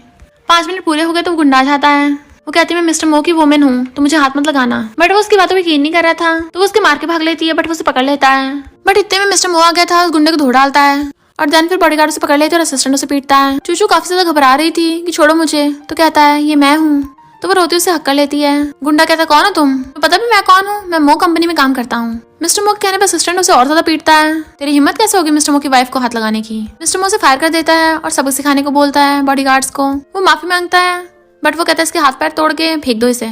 5 मिनट पूरे हो गए तो वो गुंडा जाता है। वो कहती है मैं मिस्टर मो की वुमेन हूँ, तो मुझे हाथ मत लगाना, बट वो उसकी बातों पर यकीन नहीं कर रहा था, तो वो उसके मार के भाग लेती है, बट वो उसे पकड़ लेता है। बट इतने में मिस्टर मो आ गया था, उस गुंडे को धो डालता है, और देन फिर बॉडीगार्ड उसे पकड़ लेते हैं और असिस्टेंट उसे पीटता है। चूचू काफी ज्यादा घबरा रही थी कि छोड़ो मुझे, तो कहता है ये मैं हूँ, तो वो रोती उसे हक कर लेती है। गुंडा कहता कौन हो तुम, तो पता भी मैं कौन हूँ, मैं मो कंपनी में काम करता हूँ। मिस्टर मो के कहने पर असिस्टेंट उसे और ज्यादा पीटता है। तेरी हिम्मत कैसे होगी मिस्टर मो की वाइफ को हाथ लगाने की। मिस्टर मो से फायर कर देता है और सबक सिखाने को बोलता है बॉडीगार्ड्स को। वो माफी मांगता है, बट वो कहता है इसके हाथ पैर तोड़ के फेंक दो इसे।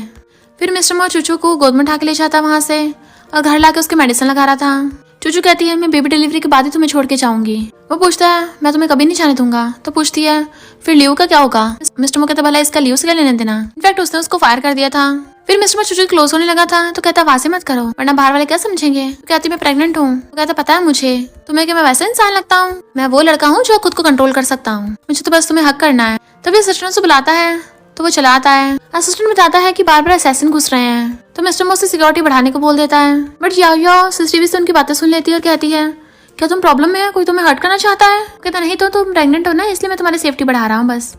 फिर मिस्टर मो चूचू को गोद में उठा के ले जाता है वहां से, और घर लाके उसके मेडिसिन लगा रहा था। चूचू कहती है मैं बेबी डिलीवरी के बाद ही तुम्हें छोड़ के जाऊंगी। वो पूछता है मैं तुम्हें कभी नहीं जाने दूंगा। तो पूछती है फिर लियो का क्या होगा। मिस्टर मो कहता भला इसका लियो से क्या लेने देना, इनफैक्ट उसने उसको फायर कर दिया था। फिर मिस्टर मो चूचू क्लोज होने लगा था, तो कहता वासे मत करो वरना बाहर वाले क्या समझेंगे। तो कहती मैं प्रेग्नेंट हूँ। तो कहता पता है मुझे तुम्हें कि मैं वैसा इंसान लगता हूँ, मैं वो लड़का हूँ जो खुद को कंट्रोल कर सकता हूँ, मुझे तो बस तुम्हें हक करना है। तभी असिस्टेंट से बुलाता है, तो वो चला आता है। असिस्टेंट बताता है कि बार बार असैसिन घुस रहे हैं, तो मिस्टर मो से सिक्योरिटी बढ़ाने को बोल देता है। बट याओ सीसीटीवी से उनकी बातें सुन लेती है और कहती है क्या तुम प्रॉब्लम में है, कोई तुम्हें हर्ट करना चाहता है। कहता नहीं तो तुम प्रेग्नेंट हो ना, इसलिए मैं तुम्हारी सेफ्टी बढ़ा रहा हूँ बस।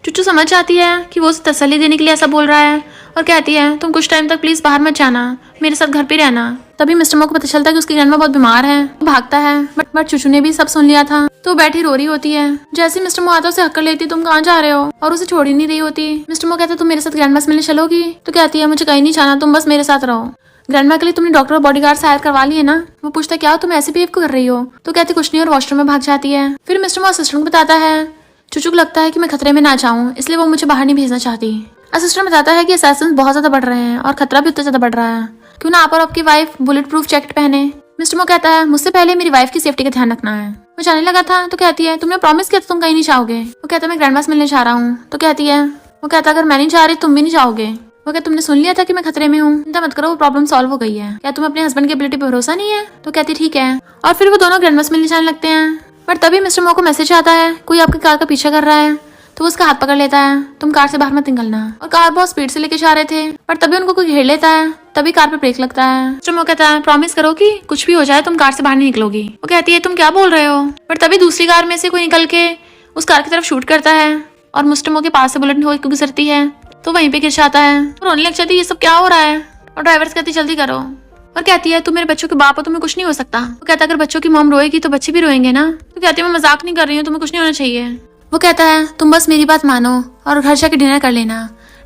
चुच्चू समझ जाती है कि वो उसे तसल्ली देने के लिए ऐसा बोल रहा है, और कहती है तुम कुछ टाइम तक प्लीज बाहर मत जाना, मेरे साथ घर पे रहना। तभी मिस्टर मो को पता चलता है कि उसकी ग्रैंडमा बहुत बीमार है, वो भागता है, बट चुचू ने भी सब सुन लिया था, तो बैठी रो रही होती है। जैसे मिस्टर मो आता उसे हक कर लेती तुम कहाँ जा रहे हो, और उसे छोड़ ही नहीं रही होती। मिस्टर मो कहता तुम मेरे साथ ग्रैंडमा से मिलने चलोगी। तो कहती है मुझे कहीं नहीं जाना, तुम बस मेरे साथ रहो। ग्रैंडमा के लिए तुमने डॉक्टर और बॉडीगार्ड हायर करवा लिए ना? वो पूछता क्या तुम ऐसे बिहेव कर रही हो? तो कहती कुछ नहीं और वॉशरूम में भाग जाती है। फिर मिस्टर मो असिस्टेंट को बताता है चूचू को लगता है कि मैं खतरे में ना जाऊं, इसलिए वो मुझे बाहर नहीं भेजना चाहती। असिस्टेंट बताता है कि असैसिन्स बहुत ज्यादा बढ़ रहे हैं और खतरा भी उतना ज्यादा बढ़ रहा है, क्यों ना आप और आपकी वाइफ बुलेट प्रूफ जैकेट पहने। मिस्टर मो कहता है मुझसे पहले मेरी वाइफ की सेफ्टी का ध्यान रखना है। वो जाने लगा था तो कहती है तुमने प्रॉमिस किया था तुम कहीं नहीं जाओगे। वो कहता है मैं ग्रैंडमा से मिलने जा रहा हूँ। तो कहती है वो कहता अगर मैं नहीं जा रही तुम भी नहीं जाओगे। वो कहता तुमने सुन लिया था कि मैं खतरे में हूँ, चिंता मत करो वो प्रॉब्लम सॉल्व हो गई है। क्या तुम्हें अपने हस्बैंड की एबिलिटी पर भरोसा नहीं है? तो कहती ठीक है। और फिर वो दोनों ग्रैंडमा से मिलने जाने लगते हैं। पर तभी मिस्टर मो को मैसेज आता है कोई आपकी कार का पीछा कर रहा है। तो वो उसका हाथ पकड़ लेता है तुम कार से बाहर मत निकलना। और कार बहुत स्पीड से लेके जा रहे थे पर तभी उनको कोई घेर लेता है। तभी कार पे ब्रेक लगता है। मिस्टर मो कहता है प्रॉमिस करो कि कुछ भी हो जाए तुम कार से बाहर नहीं निकलोगी। वो कहती है तुम क्या बोल रहे हो? पर तभी दूसरी कार में से कोई निकल के उस कार की तरफ शूट करता है और मिस्टर मो के पास से बुलेट होकर गुजरती है तो वहीं पे गिर जाता है। रोने लग जाती है ये सब क्या हो रहा है। और ड्राइवर से कहती जल्दी करो। और कहती है तुम मेरे बच्चों के बाप हो, तुम्हें कुछ नहीं हो सकता। वो कहता है अगर बच्चों की मॉम रोएगी तो बच्चे भी रोएंगे ना। तो कहती है मैं मजाक नहीं कर रही हूँ, तुम्हें कुछ नहीं होना चाहिए। वो कहता है तुम बस मेरी बात मानो और घर जाके डिनर कर लेना।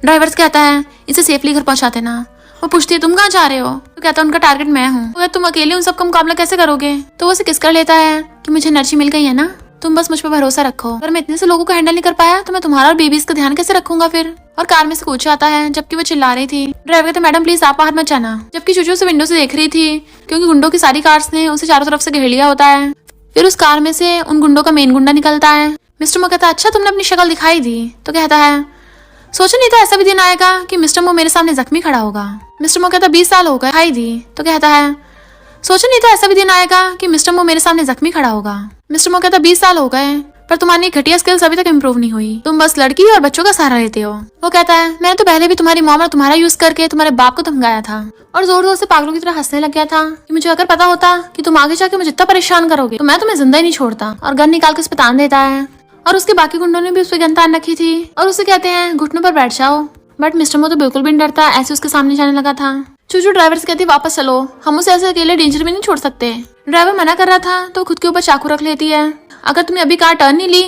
ड्राइवर से कहता है इसे सेफली घर पहुंचा देना। वो पूछती है तुम कहाँ जा रहे हो? तो कहता है उनका टारगेट मैं हूँ। तो तुम अकेले उन सबका मुकाबला कैसे करोगे? तो वो उसे किस कर लेता है कि मुझे एनर्जी मिल गई है ना, तुम बस मुझ पर भरोसा रखो। अगर मैं इतने से लोगों को हैंडल नहीं कर पाया तो मैं तुम्हारा और बेबीज का ध्यान कैसे रखूंगा फिर। और कार में से कूद आता है जबकि वो चिल्ला रही थी। ड्राइवर कहता मैडम प्लीज आप बाहर मत जाना। जबकि चूचू उसे विंडो से देख रही थी क्योंकि गुंडों की सारी कार्स ने उसे चारों तरफ से घेर लिया होता है। फिर उस कार में से उन गुंडों का मेन गुंडा निकलता है। मिस्टर मो कहता है अच्छा तुमने अपनी शक्ल दिखाई दी। तो कहता है सोचा नहीं था ऐसा भी दिन आएगा कि मिस्टर मो मेरे सामने जख्मी खड़ा होगा। मिस्टर मो कहता 20 साल हो गए दिखाई दी। तो कहता है सोचा नहीं था ऐसा भी दिन आएगा कि मिस्टर मो मेरे सामने जख्मी खड़ा होगा। मिस्टर मो कहता 20 साल हो गए पर तुम्हारी घटिया स्किल्स अभी तक इम्प्रूव नहीं हुई, तुम बस लड़की और बच्चों का सहारा लेते हो। वो कहता है मैंने तो पहले भी तुम्हारी मॉम और तुम्हारा यूज करके तुम्हारे बाप को धमकाया था और जोर जोर से पागलों की तरह हंसने लग गया था कि मुझे अगर पता होता कि तुम आगे जाके मुझे इतना परेशान करोगे तो मैं तुम्हें जिंदा ही नहीं छोड़ता। और गन निकाल के उस पर तान देता है और उसके बाकी गुंडों ने भी उस पर गन तान रखी थी और उसे कहते हैं घुटनों पर बैठ जाओ। बट मिस्टर मो तो बिल्कुल भी नहीं डरता, ऐसे उसके सामने जाने लगा था। चूचू ड्राइवर से कहती वापस चलो, हम उसे ऐसे अकेले डेंजर में नहीं छोड़ सकते। ड्राइवर मना कर रहा था तो खुद के ऊपर चाकू रख लेती है अगर तुमने अभी कार टर्न नहीं ली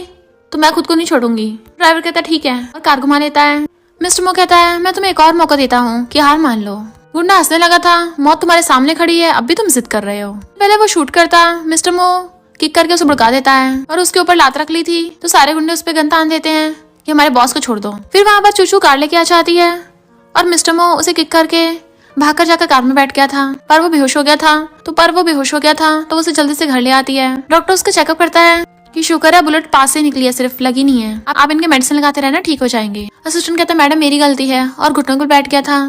तो मैं खुद को नहीं छोड़ूंगी। ड्राइवर कहता है ठीक है और कार घुमा लेता है। मिस्टर मो कहता है मैं तुम्हें एक और मौका देता हूँ कि हार मान लो। गुंडा हंसने लगा था मौत तुम्हारे सामने खड़ी है अब भी तुम जिद कर रहे हो। पहले वो शूट करता मिस्टर मो किक करके उसे भड़का देता है और उसके ऊपर लात रख ली थी तो सारे गुंडे उस पर गन तान देते हैं कि हमारे बॉस को छोड़ दो। फिर वहां पर चूचू कार लेके आ जाती है और मिस्टर मो उसे किक करके भागकर जाकर कार में बैठ गया था पर वो बेहोश हो गया था तो उसे जल्दी से घर ले आती है। डॉक्टर उसका चेकअप करता है कि शुक्र है बुलेट पास से निकली है, सिर्फ लगी नहीं है, आप इनके मेडिसिन लगाते रहना ठीक हो जाएंगे। असिस्टेंट कहता है मैडम मेरी गलती है और घुटनों पर बैठ गया था,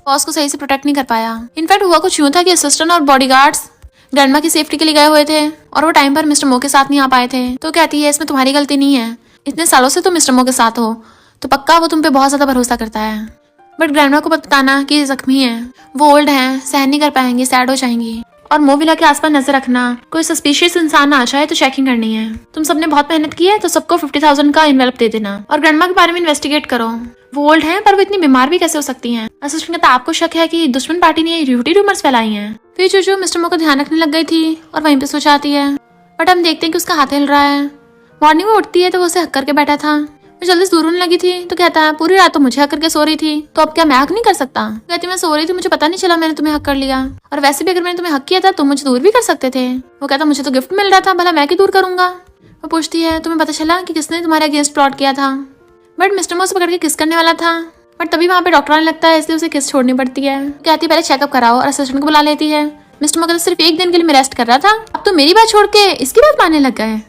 बॉस को सही से प्रोटेक्ट नहीं कर पाया। इनफैक्ट हुआ कुछ यूं था कि असिस्टेंट और बॉडीगार्ड्स ग्रैंडमा की सेफ्टी के लिए गए हुए थे और वो टाइम पर मिस्टर मो के साथ नहीं आ पाए थे। तो कहती है इसमें तुम्हारी गलती नहीं है, इतने सालों से तुम मिस्टर मो के साथ हो तो पक्का वो तुम पे बहुत ज्यादा भरोसा करता है। बट ग्रैंडमा को बताना कि ये जख्मी है, वो ओल्ड है, सहन नहीं कर पाएंगी, सैड हो जाएंगी। और मोविला के आसपास नजर रखना, कोई सस्पिशियस इंसान आ जाए तो चेकिंग करनी है। तुम सबने बहुत मेहनत की है तो सबको 50,000 का इन्वेल्प दे देना और ग्रैंडमा के बारे में इन्वेस्टिगेट करो, वो ओल्ड है पर वो इतनी बीमार भी कैसे हो सकती हैं। असिस्टेंट कहता आपको शक है कि दुश्मन पार्टी ने झूठी रूमर्स फैलाई हैं। फिर चूचू मिस्टर मो का ध्यान रखने लग गई थी और वहीं पे सो जाती है। बट हम देखते हैं कि उसका हाथ हिल रहा है। मॉर्निंग में उठती है तो वो उसे हक करके बैठा था। मैं जल्दी से दूर होने लगी थी तो कहता है पूरी रात तो मुझे हक करके सो रही थी तो अब क्या मैं हक नहीं कर सकता? कहती मैं सो रही थी, मुझे पता नहीं चला मैंने तुम्हें हक कर लिया और वैसे भी अगर मैंने तुम्हें हक किया था तो मुझे दूर भी कर सकते थे। वो कहता मुझे तो गिफ्ट मिल रहा था, भला मैं क्यों दूर करूंगा? वो पूछती है तुम्हें पता चला कि किसने तुम्हारे अगेंस्ट प्लॉट किया था? बट मिस्टर मो से पकड़ के किस करने वाला था बट तभी वहाँ पे डॉक्टर आने लगता है इसलिए उसे किस छोड़नी पड़ती है। कहती है पहले चेकअप कराओ और असिस्टेंट को बुला लेती है। मिस्टर मो कहता सिर्फ एक दिन के लिए मैं रेस्ट कर रहा था, अब तो मेरी बात छोड़ के इसकी बात मानने लग गए।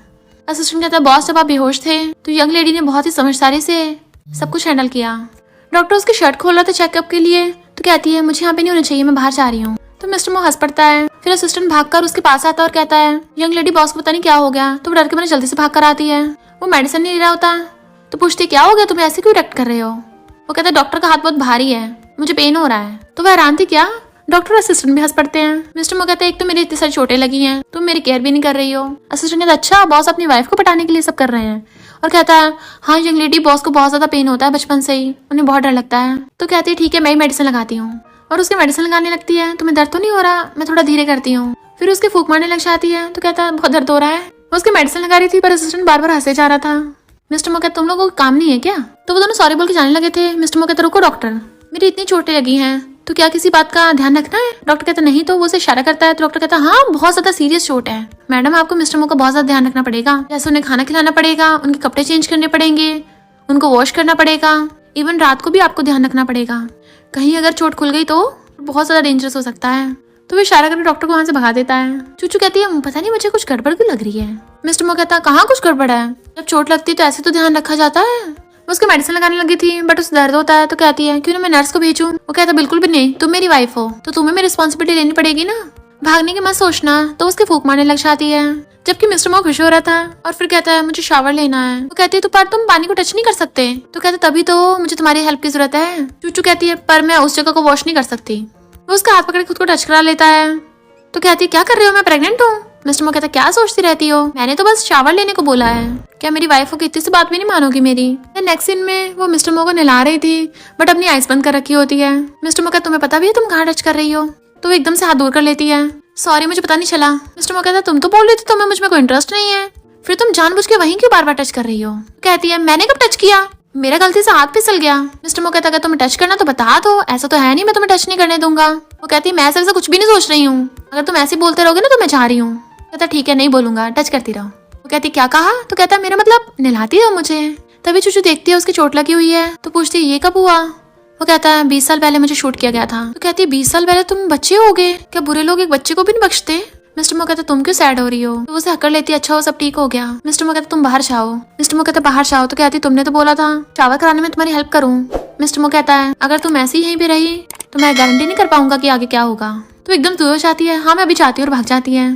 असिस्टेंट कहता बॉस जब आप बेहोश थे तो यंग लेडी ने बहुत ही समझदारी से सब कुछ हैंडल किया। डॉक्टर उसकी शर्ट खोल रहा था चेकअप के लिए तो कहती है मुझे यहाँ पे नहीं होना चाहिए, मैं बाहर जा रही हूँ। तो मिस्टर मो हंस पड़ता है। फिर असिस्टेंट भागकर उसके पास आता है और कहता है यंग लेडी बॉस को पता नहीं क्या हो गया तो डर के मैंने जल्दी से भाग कर आती है। वो मेडिसिन नहीं ले रहा होता तो पूछती क्या हो गया, तुम्हें ऐसे क्यों रिएक्ट कर रहे हो? वो कहता है डॉक्टर का हाथ बहुत भारी है, मुझे पेन हो रहा है। तो वह हैरान थी क्या? डॉक्टर असिस्टेंट भी हंस पड़ते हैं। मिस्टर मो कहते हैं एक तो मेरी इतनी सारी चोटें लगी हैं, तुम मेरी केयर भी नहीं कर रही हो। असिस्टेंट कहता अच्छा बॉस अपनी वाइफ को पटाने के लिए सब कर रहे हैं और कहता है हाँ यंग लेडी बॉस को बहुत ज्यादा पेन होता है बचपन से ही, उन्हें बहुत डर लगता है। तो कहती है ठीक है मैं ही मेडिसिन लगाती हूँ और उसके मेडिसिन लगाने लगती है। तुम्हें दर्द तो नहीं हो रहा? मैं थोड़ा धीरे करती हूँ। फिर उसके फूंक मारने लग जाती है तो कहता है बहुत दर्द हो रहा है। वो उसके मेडिसिन लगा रही थी पर असिस्टेंट बार बार हंसे जा रहा था। मिस्टर मो कहता तुम लोगों को काम नहीं है क्या? तो वो दोनों सॉरी बोल के जाने लगे थे। मिस्टर मो कहता रुको डॉक्टर, मेरी इतनी चोटें लगी हैं तो क्या किसी बात का ध्यान रखना है? डॉक्टर कहता नहीं, तो वो उसे इशारा करता है। तो डॉक्टर कहता हाँ बहुत ज्यादा सीरियस चोट है मैडम, आपको मिस्टर मो का बहुत ज्यादा ध्यान रखना पड़ेगा। जैसे उन्हें खाना खिलाना पड़ेगा, उनके कपड़े चेंज करने पड़ेंगे, उनको वॉश करना पड़ेगा, इवन रात को भी आपको ध्यान रखना पड़ेगा। कहीं अगर चोट खुल गई तो बहुत ज्यादा डेंजरस हो सकता है। तो वो इशारा करके डॉक्टर को वहां से भगा देता है। चूचू कहती है पता नहीं मुझे कुछ गड़बड़ क्यों लग रही है। मिस्टर मो कहता है कहाँ कुछ गड़बड़ है, जब चोट लगती है तो ऐसे तो ध्यान रखा जाता है। वो उसको मेडिसिन लगाने लगी थी बट उसे दर्द होता है। तो कहती है क्यों ना मैं नर्स को भेजूं। वो कहता बिल्कुल भी नहीं, तुम मेरी वाइफ हो तो तुम्हें मेरी रिस्पॉन्सिबिलिटी लेनी पड़ेगी ना, भागने की मत सोचना। तो उसके फूंक मारने लग जाती है, जबकि मिस्टर मो खुश हो रहा था और फिर कहता है मुझे शावर लेना है। वो कहती है तो पर तुम पानी को टच नहीं कर सकते। तो कहता तभी तो मुझे तुम्हारी हेल्प की जरूरत है। चूचू कहती है पर मैं उस जगह को वॉश नहीं कर सकती। वो उसका हाथ पकड़ खुद को टच करा लेता है। तो कहती है क्या कर रहे हो, मैं प्रेग्नेंट हूँ। मिस्टर मो कहता क्या सोचती रहती हो, मैंने तो बस शावर लेने को बोला है, क्या मेरी वाइफ हो कि इतनी सी बात भी नहीं मानोगी मेरी। नेक्स्ट सीन में वो मिस्टर मो को नहला रही थी बट अपनी आइस बंद कर रखी होती है। मिस्टर मो कहता तुम्हें पता भी है तुम कहाँ टच कर रही हो। तो वो एकदम से हाथ दूर कर लेती है, सॉरी मुझे पता नहीं चला। मिस्टर मो कहता तुम तो बोल रही थी तुम्हें मुझ में कोई इंटरेस्ट नहीं है, फिर तुम जानबूझ के वहीं क्यों बार बार टच कर रही हो। कहती है मैंने कब टच किया, मेरा गलती से हाथ फिसल गया। मिस्टर मो कहता अगर तुम्हें टच करना तो बता दो, ऐसा तो है नहीं मैं तुम्हें टच नहीं करने दूंगा। वो कहती है मैं ऐसा कुछ भी नहीं सोच रही हूँ, अगर तुम ऐसे बोलते रहोगे ना तो मैं जा रही हूँ। कहता ठीक है नहीं बोलूंगा, टच करती रहो। वो कहती क्या कहा। तो कहता मेरा मतलब नहलाती हो मुझे। तभी चूचू देखती है उसकी चोट लगी हुई है। तो पूछती है ये कब हुआ। वो कहता है 20 साल पहले मुझे शूट किया गया था। तो कहती है 20 साल पहले तुम बच्चे हो गए, क्या बुरे लोग एक बच्चे को भी नहीं बख्शते। मिस्टर मो कहता तुम क्यों सैड हो रही हो। तो उसे हकड़ लेती है अच्छा वो सब ठीक हो गया। मिस्टर मो कहता तुम बाहर जाओ। मिस्टर मो कहता बाहर जाओ। तो कहती तुमने तो बोला था शावर कराने में तुम्हारी हेल्प करूं। मिस्टर मो कहता है अगर तुम ऐसी ही यहीं पे रही तो मैं गारंटी नहीं कर पाऊंगा कि आगे क्या होगा। तो एकदम दूर हो जाती है, हाँ मैं अभी चाहती हूँ और भाग जाती है।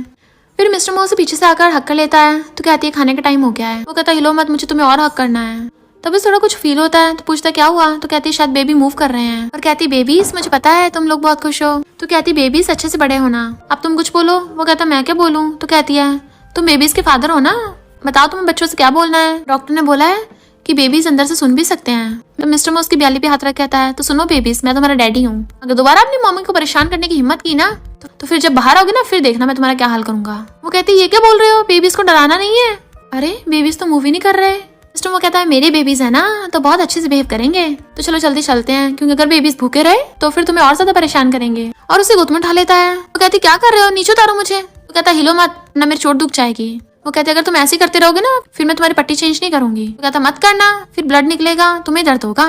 फिर मिस्टर मो से पीछे से आकर हक कर लेता है। तो कहती है खाने का टाइम हो गया है। वो कहता हिलो मत, मुझे तुम्हें और हक करना है। तभी थोड़ा कुछ फील होता है। तो पूछता क्या हुआ। तो कहती है शायद बेबी मूव कर रहे हैं। और कहती बेबीज मुझे पता है तुम लोग बहुत खुश हो। तो कहती बेबीज अच्छे से बड़े होना, अब तुम कुछ बोलो। वो कहता मैं क्या बोलूँ। तो कहती है तुम बेबीज के फादर हो ना, बताओ तुम्हें बच्चों से क्या बोलना है। डॉक्टर ने बोला है कि बेबीज अंदर से सुन भी सकते हैं। तो मिस्टर मो उसकी ब्याली पे हाथ रख कहता है तो सुनो बेबीज मैं तुम्हारा डैडी हूँ, अगर दोबारा अपनी मम्मी को परेशान करने की हिम्मत की ना तो फिर जब बाहर आओगे ना फिर देखना मैं तुम्हारा क्या हाल करूंगा। वो कहती है ये क्या बोल रहे हो, बेबीज को डराना नहीं है। अरे बेबीज तो मूवी नहीं कर रहे। मिस्टर वो कहता है मेरे बेबीज है ना तो बहुत अच्छे से बिहेव करेंगे, तो चलो जल्दी चलते हैं क्योंकि अगर बेबीज भूखे रहे तो फिर तुम्हें और ज्यादा परेशान करेंगे। और उसे गोद में उठा लेता है। वो कहती क्या कर रहे हो, नीचे उतारो मुझे। वो कहता हिलो मत ना मेरी चोट दुख जाएगी। वो कहते अगर तुम ऐसे ही करते रहोगे ना फिर मैं तुम्हारी पट्टी चेंज नहीं करूंगी। वो कहता मत करना, फिर ब्लड निकलेगा तुम्हें दर्द होगा।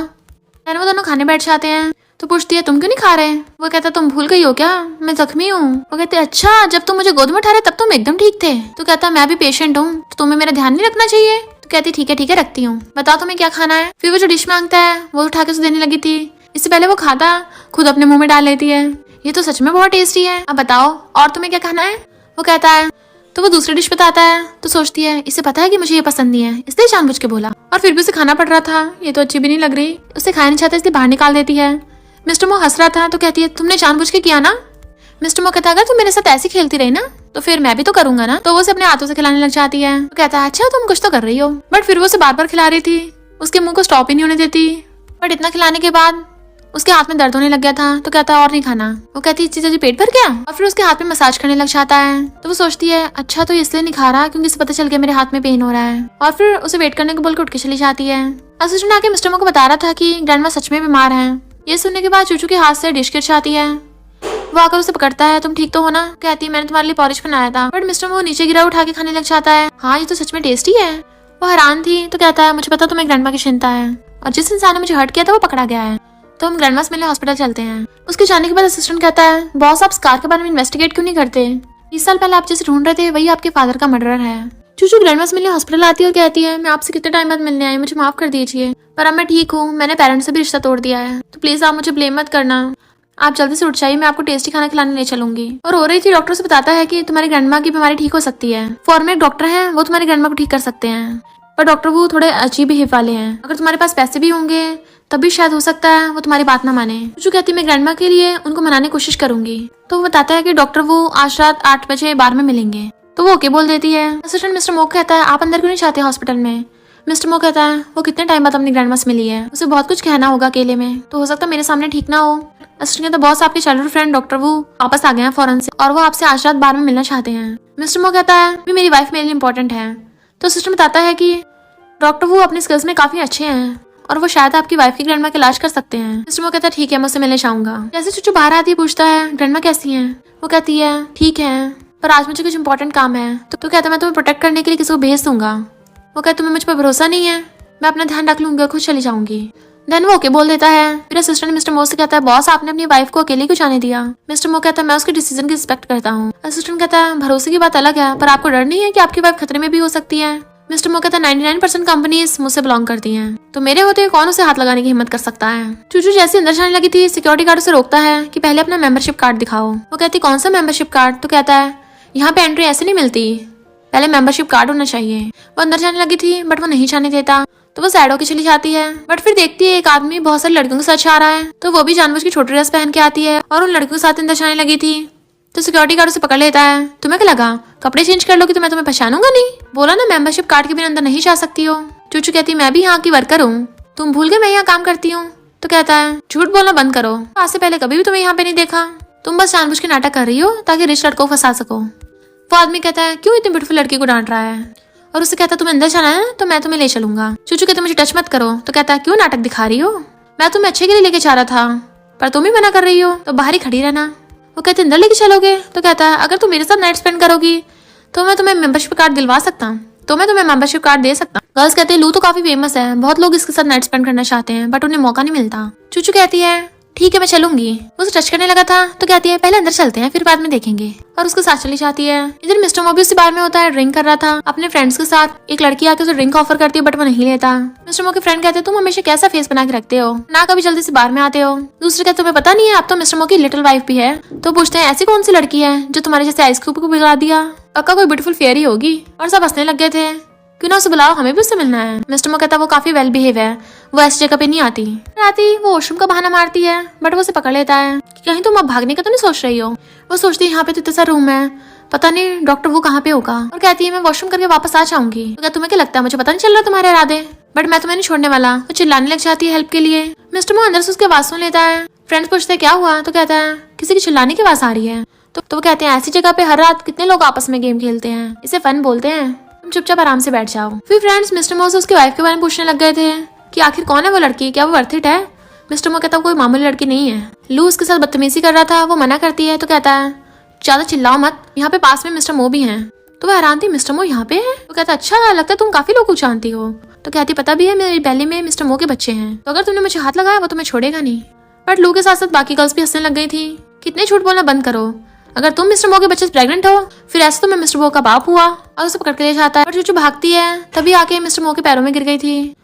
वो दोनों खाने बैठ जाते हैं। तो पूछती है तुम क्यों नहीं खा रहे। वो कहता तुम भूल गई हो क्या मैं जख्मी हूँ। वो कहते अच्छा जब तुम मुझे गोद में उठा रहे तब तुम एकदम ठीक थे। तो कहता मैं भी पेशेंट हूँ तो तुम्हें मेरा ध्यान नहीं रखना चाहिए। तो कहती ठीक है रखती हूँ, बताओ तुम्हें क्या खाना है। फिर वो जो डिश मांगता है वो उठा के उसे देने लगी थी। इससे पहले वो खाता खुद अपने मुंह में डाल लेती है। ये तो सच में बहुत टेस्टी है, अब बताओ और तुम्हें क्या खाना है। वो कहता है तो वो दूसरी डिश बताता है। तो सोचती है इसे पता है कि मुझे ये पसंद नहीं है इसलिए जानबूझ के बोला, और फिर भी उसे खाना पड़ रहा था। ये तो अच्छी भी नहीं लग रही, उसे खाया नहीं चाहता इसलिए बाहर निकाल देती है। मिस्टर मो हंस रहा था। तो कहती है तुमने जानबूझ के किया ना। मिस्टर मो कहता अगर तुम मेरे साथ ऐसी खेलती रही ना तो फिर मैं भी तो करूंगा ना। तो वो उसे अपने हाथों से खिलाने लग जाती है। तो कहता है अच्छा तुम कुछ तो कर रही हो, बट फिर वो उसे बार बार खिला रही थी, उसके मुंह को स्टॉप ही नहीं होने देती। बट इतना खिलाने के बाद उसके हाथ में दर्द होने लग गया था। तो कहता है और नहीं खाना। वो कहती है चीज़ पेट भर गया, और फिर उसके हाथ में मसाज करने लग जाता है। तो वो सोचती है अच्छा तो इसलिए नहीं खा रहा क्योंकि इसे पता चल गया मेरे हाथ में पेन हो रहा है, और फिर उसे वेट करने को बोल के उठ के चली जाती है। असिस्टेंट आके मिस्टर मो को बता रहा था कि ग्रैंडमा सच में बीमार है। ये सुनने के बाद चूचू के हाथ से डिश गिर जाती है। वो आकर उसे पकड़ता है तुम ठीक तो हो ना। कहती है मैंने तुम्हारे लिए पॉरिश बनाया था, बट मिस्टर मो नीचे गिरा उठा के खाने लग जाता है। हाँ ये तो सच में टेस्टी है। वो हैरान थी। तो कहता है मुझे पता तुम्हें ग्रैंडमा की चिंता है, और जिस इंसान ने मुझे हर्ट किया था वो पकड़ा गया है, तो हम ग्रैंडमा से मिलने हॉस्पिटल चलते हैं। उसके जाने के बाद असिस्टेंट कहता है बॉस आप स्कार के बारे में इन्वेस्टिगेट क्यों नहीं करते, 20 साल पहले आप जिसे ढूंढ रहे थे वही आपके फादर का मर्डरर है। चूचू ग्रैंडमा से मिलने हॉस्पिटल आती है और कहती है मैं आपसे कितने टाइम बाद मिलने आई, मुझे माफ कर दीजिए, पर अब मैं ठीक हूँ, मैंने पेरेंट्स से भी रिश्ता तोड़ दिया है, तो प्लीज आप मुझे ब्लेम मत करना, आप जल्दी से उठ जाइए, मैं आपको टेस्टी खाना खिलाने ले चलूंगी। और हो रही थी डॉक्टर से बताता है कि तुम्हारी ग्रैंडमा की बीमारी ठीक हो सकती है, फॉरेन में एक डॉक्टर है वो तुम्हारी ग्रैंडमा को ठीक कर सकते हैं, पर डॉक्टर वो थोड़े अजीब बिहेव वाले हैं, अगर तुम्हारे पास पैसे भी होंगे तब भी शायद हो सकता है वो तुम्हारी बात ना माने। चूचू कहती मैं ग्रैंडमा के लिए उनको मनाने की कोशिश करूंगी। तो वो बताता है कि डॉक्टर वो आज रात 8 बजे बार में मिलेंगे। तो वो ओके बोल देती है। असिस्टेंट मिस्टर मो कहता है आप अंदर क्यों नहीं चाहते हॉस्पिटल में। मिस्टर मो कहता है वो कितने टाइम बाद अपनी ग्रैंडमा से मिली है, उसे बहुत कुछ कहना होगा अकेले में, तो हो सकता है मेरे सामने ठीक ना हो। असिस्टेंट कहता बॉस आपके चाइल्डहुड फ्रेंड डॉक्टर वो वापस आ गए हैं फॉरेन से, और वो आपसे आज रात बार में मिलना चाहते हैं। मिस्टर मो कहता है भी मेरी वाइफ मेरे लिए इंपॉर्टेंट है। तो असिस्टेंट बताता है कि डॉक्टर वो अपनी स्किल्स में काफी अच्छे हैं और वो शायद आपकी वाइफ की ग्रैंडमा का इलाज कर सकते हैं। मिस्टर मो कहता है ठीक है, मैं उससे मिलने चाहूंगा। जैसे चूचू बाहर आती है पूछता है ग्रैंडमा कैसी है। वो कहती है ठीक है, पर आज मुझे कुछ इंपॉर्टेंट काम है। तो कहता है मैं तुम्हें प्रोटेक्ट करने के लिए किसी को भेज दूंगा। वो कहता तुम्हें मुझ पर भरोसा नहीं है, मैं अपना ध्यान रख लूंगी और खुद चली जाऊंगी। देन वो ओके बोल देता है। फिर असिस्टेंट मिस्टर मो से कहता है बॉस आपने अपनी वाइफ को अकेले क्यों जाने दिया। मिस्टर मो कहता है मैं उसके डिसीजन की रिस्पेक्ट करता हूँ। असिस्टेंट कहता है भरोसे की बात अलग है, पर आपको डर नहीं है कि आपकी वाइफ खतरे में भी हो सकती है। मिस्टर मो कहता है 99% कंपनीज मुझसे बिलोंग करती हैं, तो मेरे होते हुए कौन उसे हाथ लगाने की हिम्मत कर सकता है। चूचू जैसे अंदर जाने लगी थी, सिक्योरिटी गार्ड उसे रोकता है कि पहले अपना मेंबरशिप कार्ड दिखाओ। वो कहती कौन सा मेंबरशिप कार्ड। तो कहता है यहाँ पे एंट्री ऐसे नहीं मिलती, पहले मेंबरशिप कार्ड होना चाहिए। वो अंदर जाने लगी थी बट वो नहीं जाने देता, तो वो सैड होकर चली जाती है। बट फिर देखती है एक आदमी बहुत सारी लड़कियों के साथ आ रहा है, तो वो भी जानबूझ की छोटी ड्रेस पहन के आती है और उन लड़कियों के साथ अंदर जाने लगी थी। तो सिक्योरिटी गार्ड उसे पकड़ लेता है। तुम्हें क्या लगा कपड़े चेंज कर लोगी तो मैं तुम्हें पहचानूंगा नहीं? बोला ना मेंबरशिप कार्ड के बिना अंदर नहीं जा सकती हो। चूचू कहती मैं भी यहाँ की वर्कर हूँ, तुम भूल गए मैं यहाँ काम करती हूँ। तो कहता है झूठ बोलना बंद करो, आज से पहले कभी भी तुम्हें यहाँ पे नहीं देखा, तुम बस जानबूझ के नाटक कर रही हो ताकि रिच लड़कों को फंसा सको। वो आदमी कहता है क्यों इतनी ब्यूटीफुल लड़की को डांट रहा है, और उससे कहता है तुम्हें अंदर जाना है तो मैं तुम्हें ले चलूंगा। चूचू कहते मुझे टच मत करो। तो कहता है क्यों नाटक दिखा रही हो, मैं तुम्हें अच्छे के लिए लेके जा रहा था, पर तुम ही मना कर रही हो, तो बाहर ही खड़ी रहना। वो कहते अंदर लेके चलोगे। तो कहता है अगर तुम मेरे साथ नाइट स्पेंड करोगी तो मैं तुम्हें मेंबरशिप कार्ड दिलवा सकता हूँ, तो मैं तुम्हें मेंबरशिप कार्ड दे सकता हूँ। गर्ल्स कहते हैं लू तो काफी फेमस है, बहुत लोग इसके साथ नाइट स्पेंड करना चाहते हैं बट उन्हें मौका नहीं मिलता। चूचू कहती है ठीक है मैं चलूंगी। वो उसे टच करने लगा था, तो कहती है पहले अंदर चलते हैं फिर बाद में देखेंगे, और उसके साथ चली जाती है। इधर मिस्टर मो भी उसी बार में होता है, ड्रिंक कर रहा था अपने फ्रेंड्स के साथ। एक लड़की आके उसे ड्रिंक ऑफर करती है बट वो नहीं लेता। मिस्टर मो के फ्रेंड कहते हैं तुम हमेशा कैसा फेस बना के रखते हो, ना कभी जल्दी से बार में आते हो। दूसरे कहते तुम्हें पता नहीं है आप तो मिस्टर मो की लिटिल वाइफ भी है। तो पूछते हैं ऐसी कौन सी लड़की है जो तुम्हारे जैसे आइस क्यूब को बिगा दिया, पक्का कोई ब्यूटीफुल फेयरी होगी। और सब हंसने लग गए थे, क्यों ना उसे बुलाओ हमें भी उससे मिलना है। मिस्टर मो कहता वो काफी वेल बिहेव है, वो ऐसी जगह पे नहीं आती। वो वॉशरूम का बहाना मारती है बट वो उसे पकड़ लेता है कि कहीं तुम अब भागने का तो नहीं सोच रही हो। वो सोचती है यहाँ पे तो इतना सा रूम है, पता नहीं डॉक्टर वो कहाँ पे होगा, और कहती है मैं वॉशरूम करके वापस आ जाऊंगी। तो क्या तुम्हें क्या लगता है मुझे पता नहीं चल रहा तुम्हारे इरादे, बट मैं तुम्हें नहीं छोड़ने वाला। वो चिल्लाने लग जाती है हेल्प के लिए। मिस्टर मो अंदर से उसकी आवाज सुन लेता है। फ्रेंड्स पूछते हैं क्या हुआ। तो कहता है किसी की चिल्लाने की आवाज आ रही है। तो वो कहते हैं ऐसी जगह पे हर रात कितने लोग आपस में गेम खेलते हैं, इसे फन बोलते हैं, तुम चुपचाप आराम से बैठ जाओ। फिर फ्रेंड्स मिस्टर मो से उसकी वाइफ के बारे में पूछने लग गए थे कि आखिर कौन है वो लड़की, क्या वो वर्थ इट है। मिस्टर मो कहता कोई मामूली लड़की नहीं है। लू उसके साथ बदतमीजी कर रहा था, वो मना करती है। तो कहता है ज्यादा चिल्लाओ मत, यहाँ पे पास में मिस्टर मो भी हैं। तो वह हैरान थी मिस्टर मो यहाँ पे है। तो कहता अच्छा लगता है तुम काफी लोग को जानती हो। तो कहती पता भी है मेरी पहले में मिस्टर मो के बच्चे हैं, तो अगर तुमने मुझे हाथ लगाया वो तुम्हें छोड़ेगा नहीं। बट लू के साथ साथ बाकी गर्ल्स भी हंसने लग गई थी। कितने झूठ बोलना बंद करो, अगर तुम मिस्टर मो के बच्चे से प्रेग्नेंट हो फिर ऐसे तो मैं मिस्टर मो का बाप हुआ, और उसे पकड़ के ले जाता है। और चूचू भागती है, तभी आके मिस्टर मो के पैरों में गिर गई थी।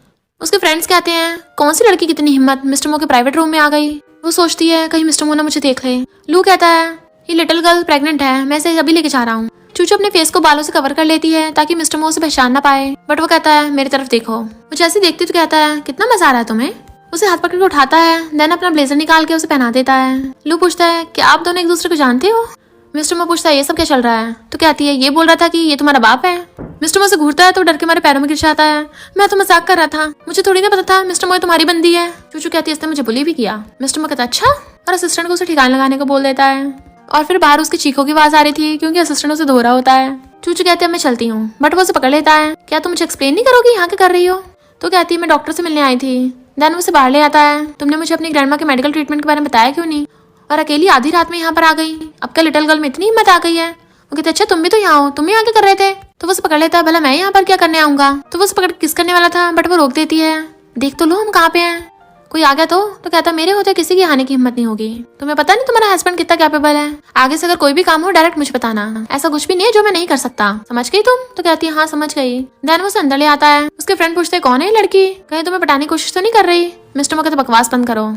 उसके फ्रेंड्स कहते हैं कौन सी लड़की कितनी हिम्मत मिस्टर मो के प्राइवेट रूम में आ गई। वो सोचती है कहीं मिस्टर मो ना मुझे देख ले। लू कहता है ये लिटिल गर्ल प्रेग्नेंट है, मैं इसे अभी लेके जा रहा हूँ। चूचू अपने फेस को बालों से कवर कर लेती है ताकि मिस्टर मो उसे पहचान ना पाए, बट वो कहता है मेरी तरफ देखो। वो जैसे देखती तो कहता है कितना मजा आ रहा है तुम्हें। उसे हाथ पकड़ के उठाता है, देन अपना ब्लेजर निकाल के उसे पहना देता है। लू पूछता है क्या आप दोनों एक दूसरे को जानते हो। मिस्टर मो पूछता है ये सब क्या चल रहा है। तो कहती है ये बोल रहा था कि ये तुम्हारा बाप है। मिस्टर मो से घूरता है तो डर के मारे पैरों में गिर जाता है। मैं तो मजाक कर रहा था, मुझे थोड़ी ना पता था मिस्टर मो तुम्हारी बंदी है। चूचू कहती है इसने मुझे बुली भी किया। मिस्टर मो कहता अच्छा, और असिस्टेंट को उसे ठिकाने लगाने को बोल देता है। और फिर बाहर उसकी चीखों की आवाज आ रही थी क्योंकि असिस्टेंट उसे धो रहा होता है। चूचू कहते हैं मैं चलती हूँ, बट वो उसे पकड़ लेता है। क्या तुम मुझे एक्सप्लेन नहीं करोगी यहाँ क्या कर रही हो। तो कहती है मैं डॉक्टर से मिलने आई थी। देन उसे बाहर ले आता है। तुमने मुझे अपनी ग्रैंडमा के मेडिकल ट्रीटमेंट के बारे में बताया क्यों नहीं, और अकेली आधी रात में यहाँ पर आ गई। अब क्या लिटिल गर्ल में इतनी हिम्मत आ गई है। वो कहते अच्छा तुम भी तो यहाँ हो, तुम यहाँ क्या कर रहे थे। तो वो उसे पकड़ लेता है भला मैं यहाँ पर क्या करने आऊंगा। तो वो उसे पकड़ किस करने वाला था, बट वो रोक देती है। देख तो लो हम कहाँ पे हैं, कोई आ गया तो कहता मेरे होते किसी की आने की हिम्मत नहीं होगी। तुम्हें पता नहीं तुम्हारा हस्बैंड कितना कैपेबल है, आगे से अगर कोई भी काम हो डायरेक्ट मुझे बताना, ऐसा कुछ भी नहीं है जो मैं नहीं कर सकता, समझ गई तुम। तो कहती है हाँ समझ गई। देन वो उसे अंदर ले आता है। उसके फ्रेंड पूछते कौन है ये लड़की, कहीं तुम्हें पटाने की कोशिश तो नहीं कर रही। मिस्टर मो कहता बकवास बंद करो।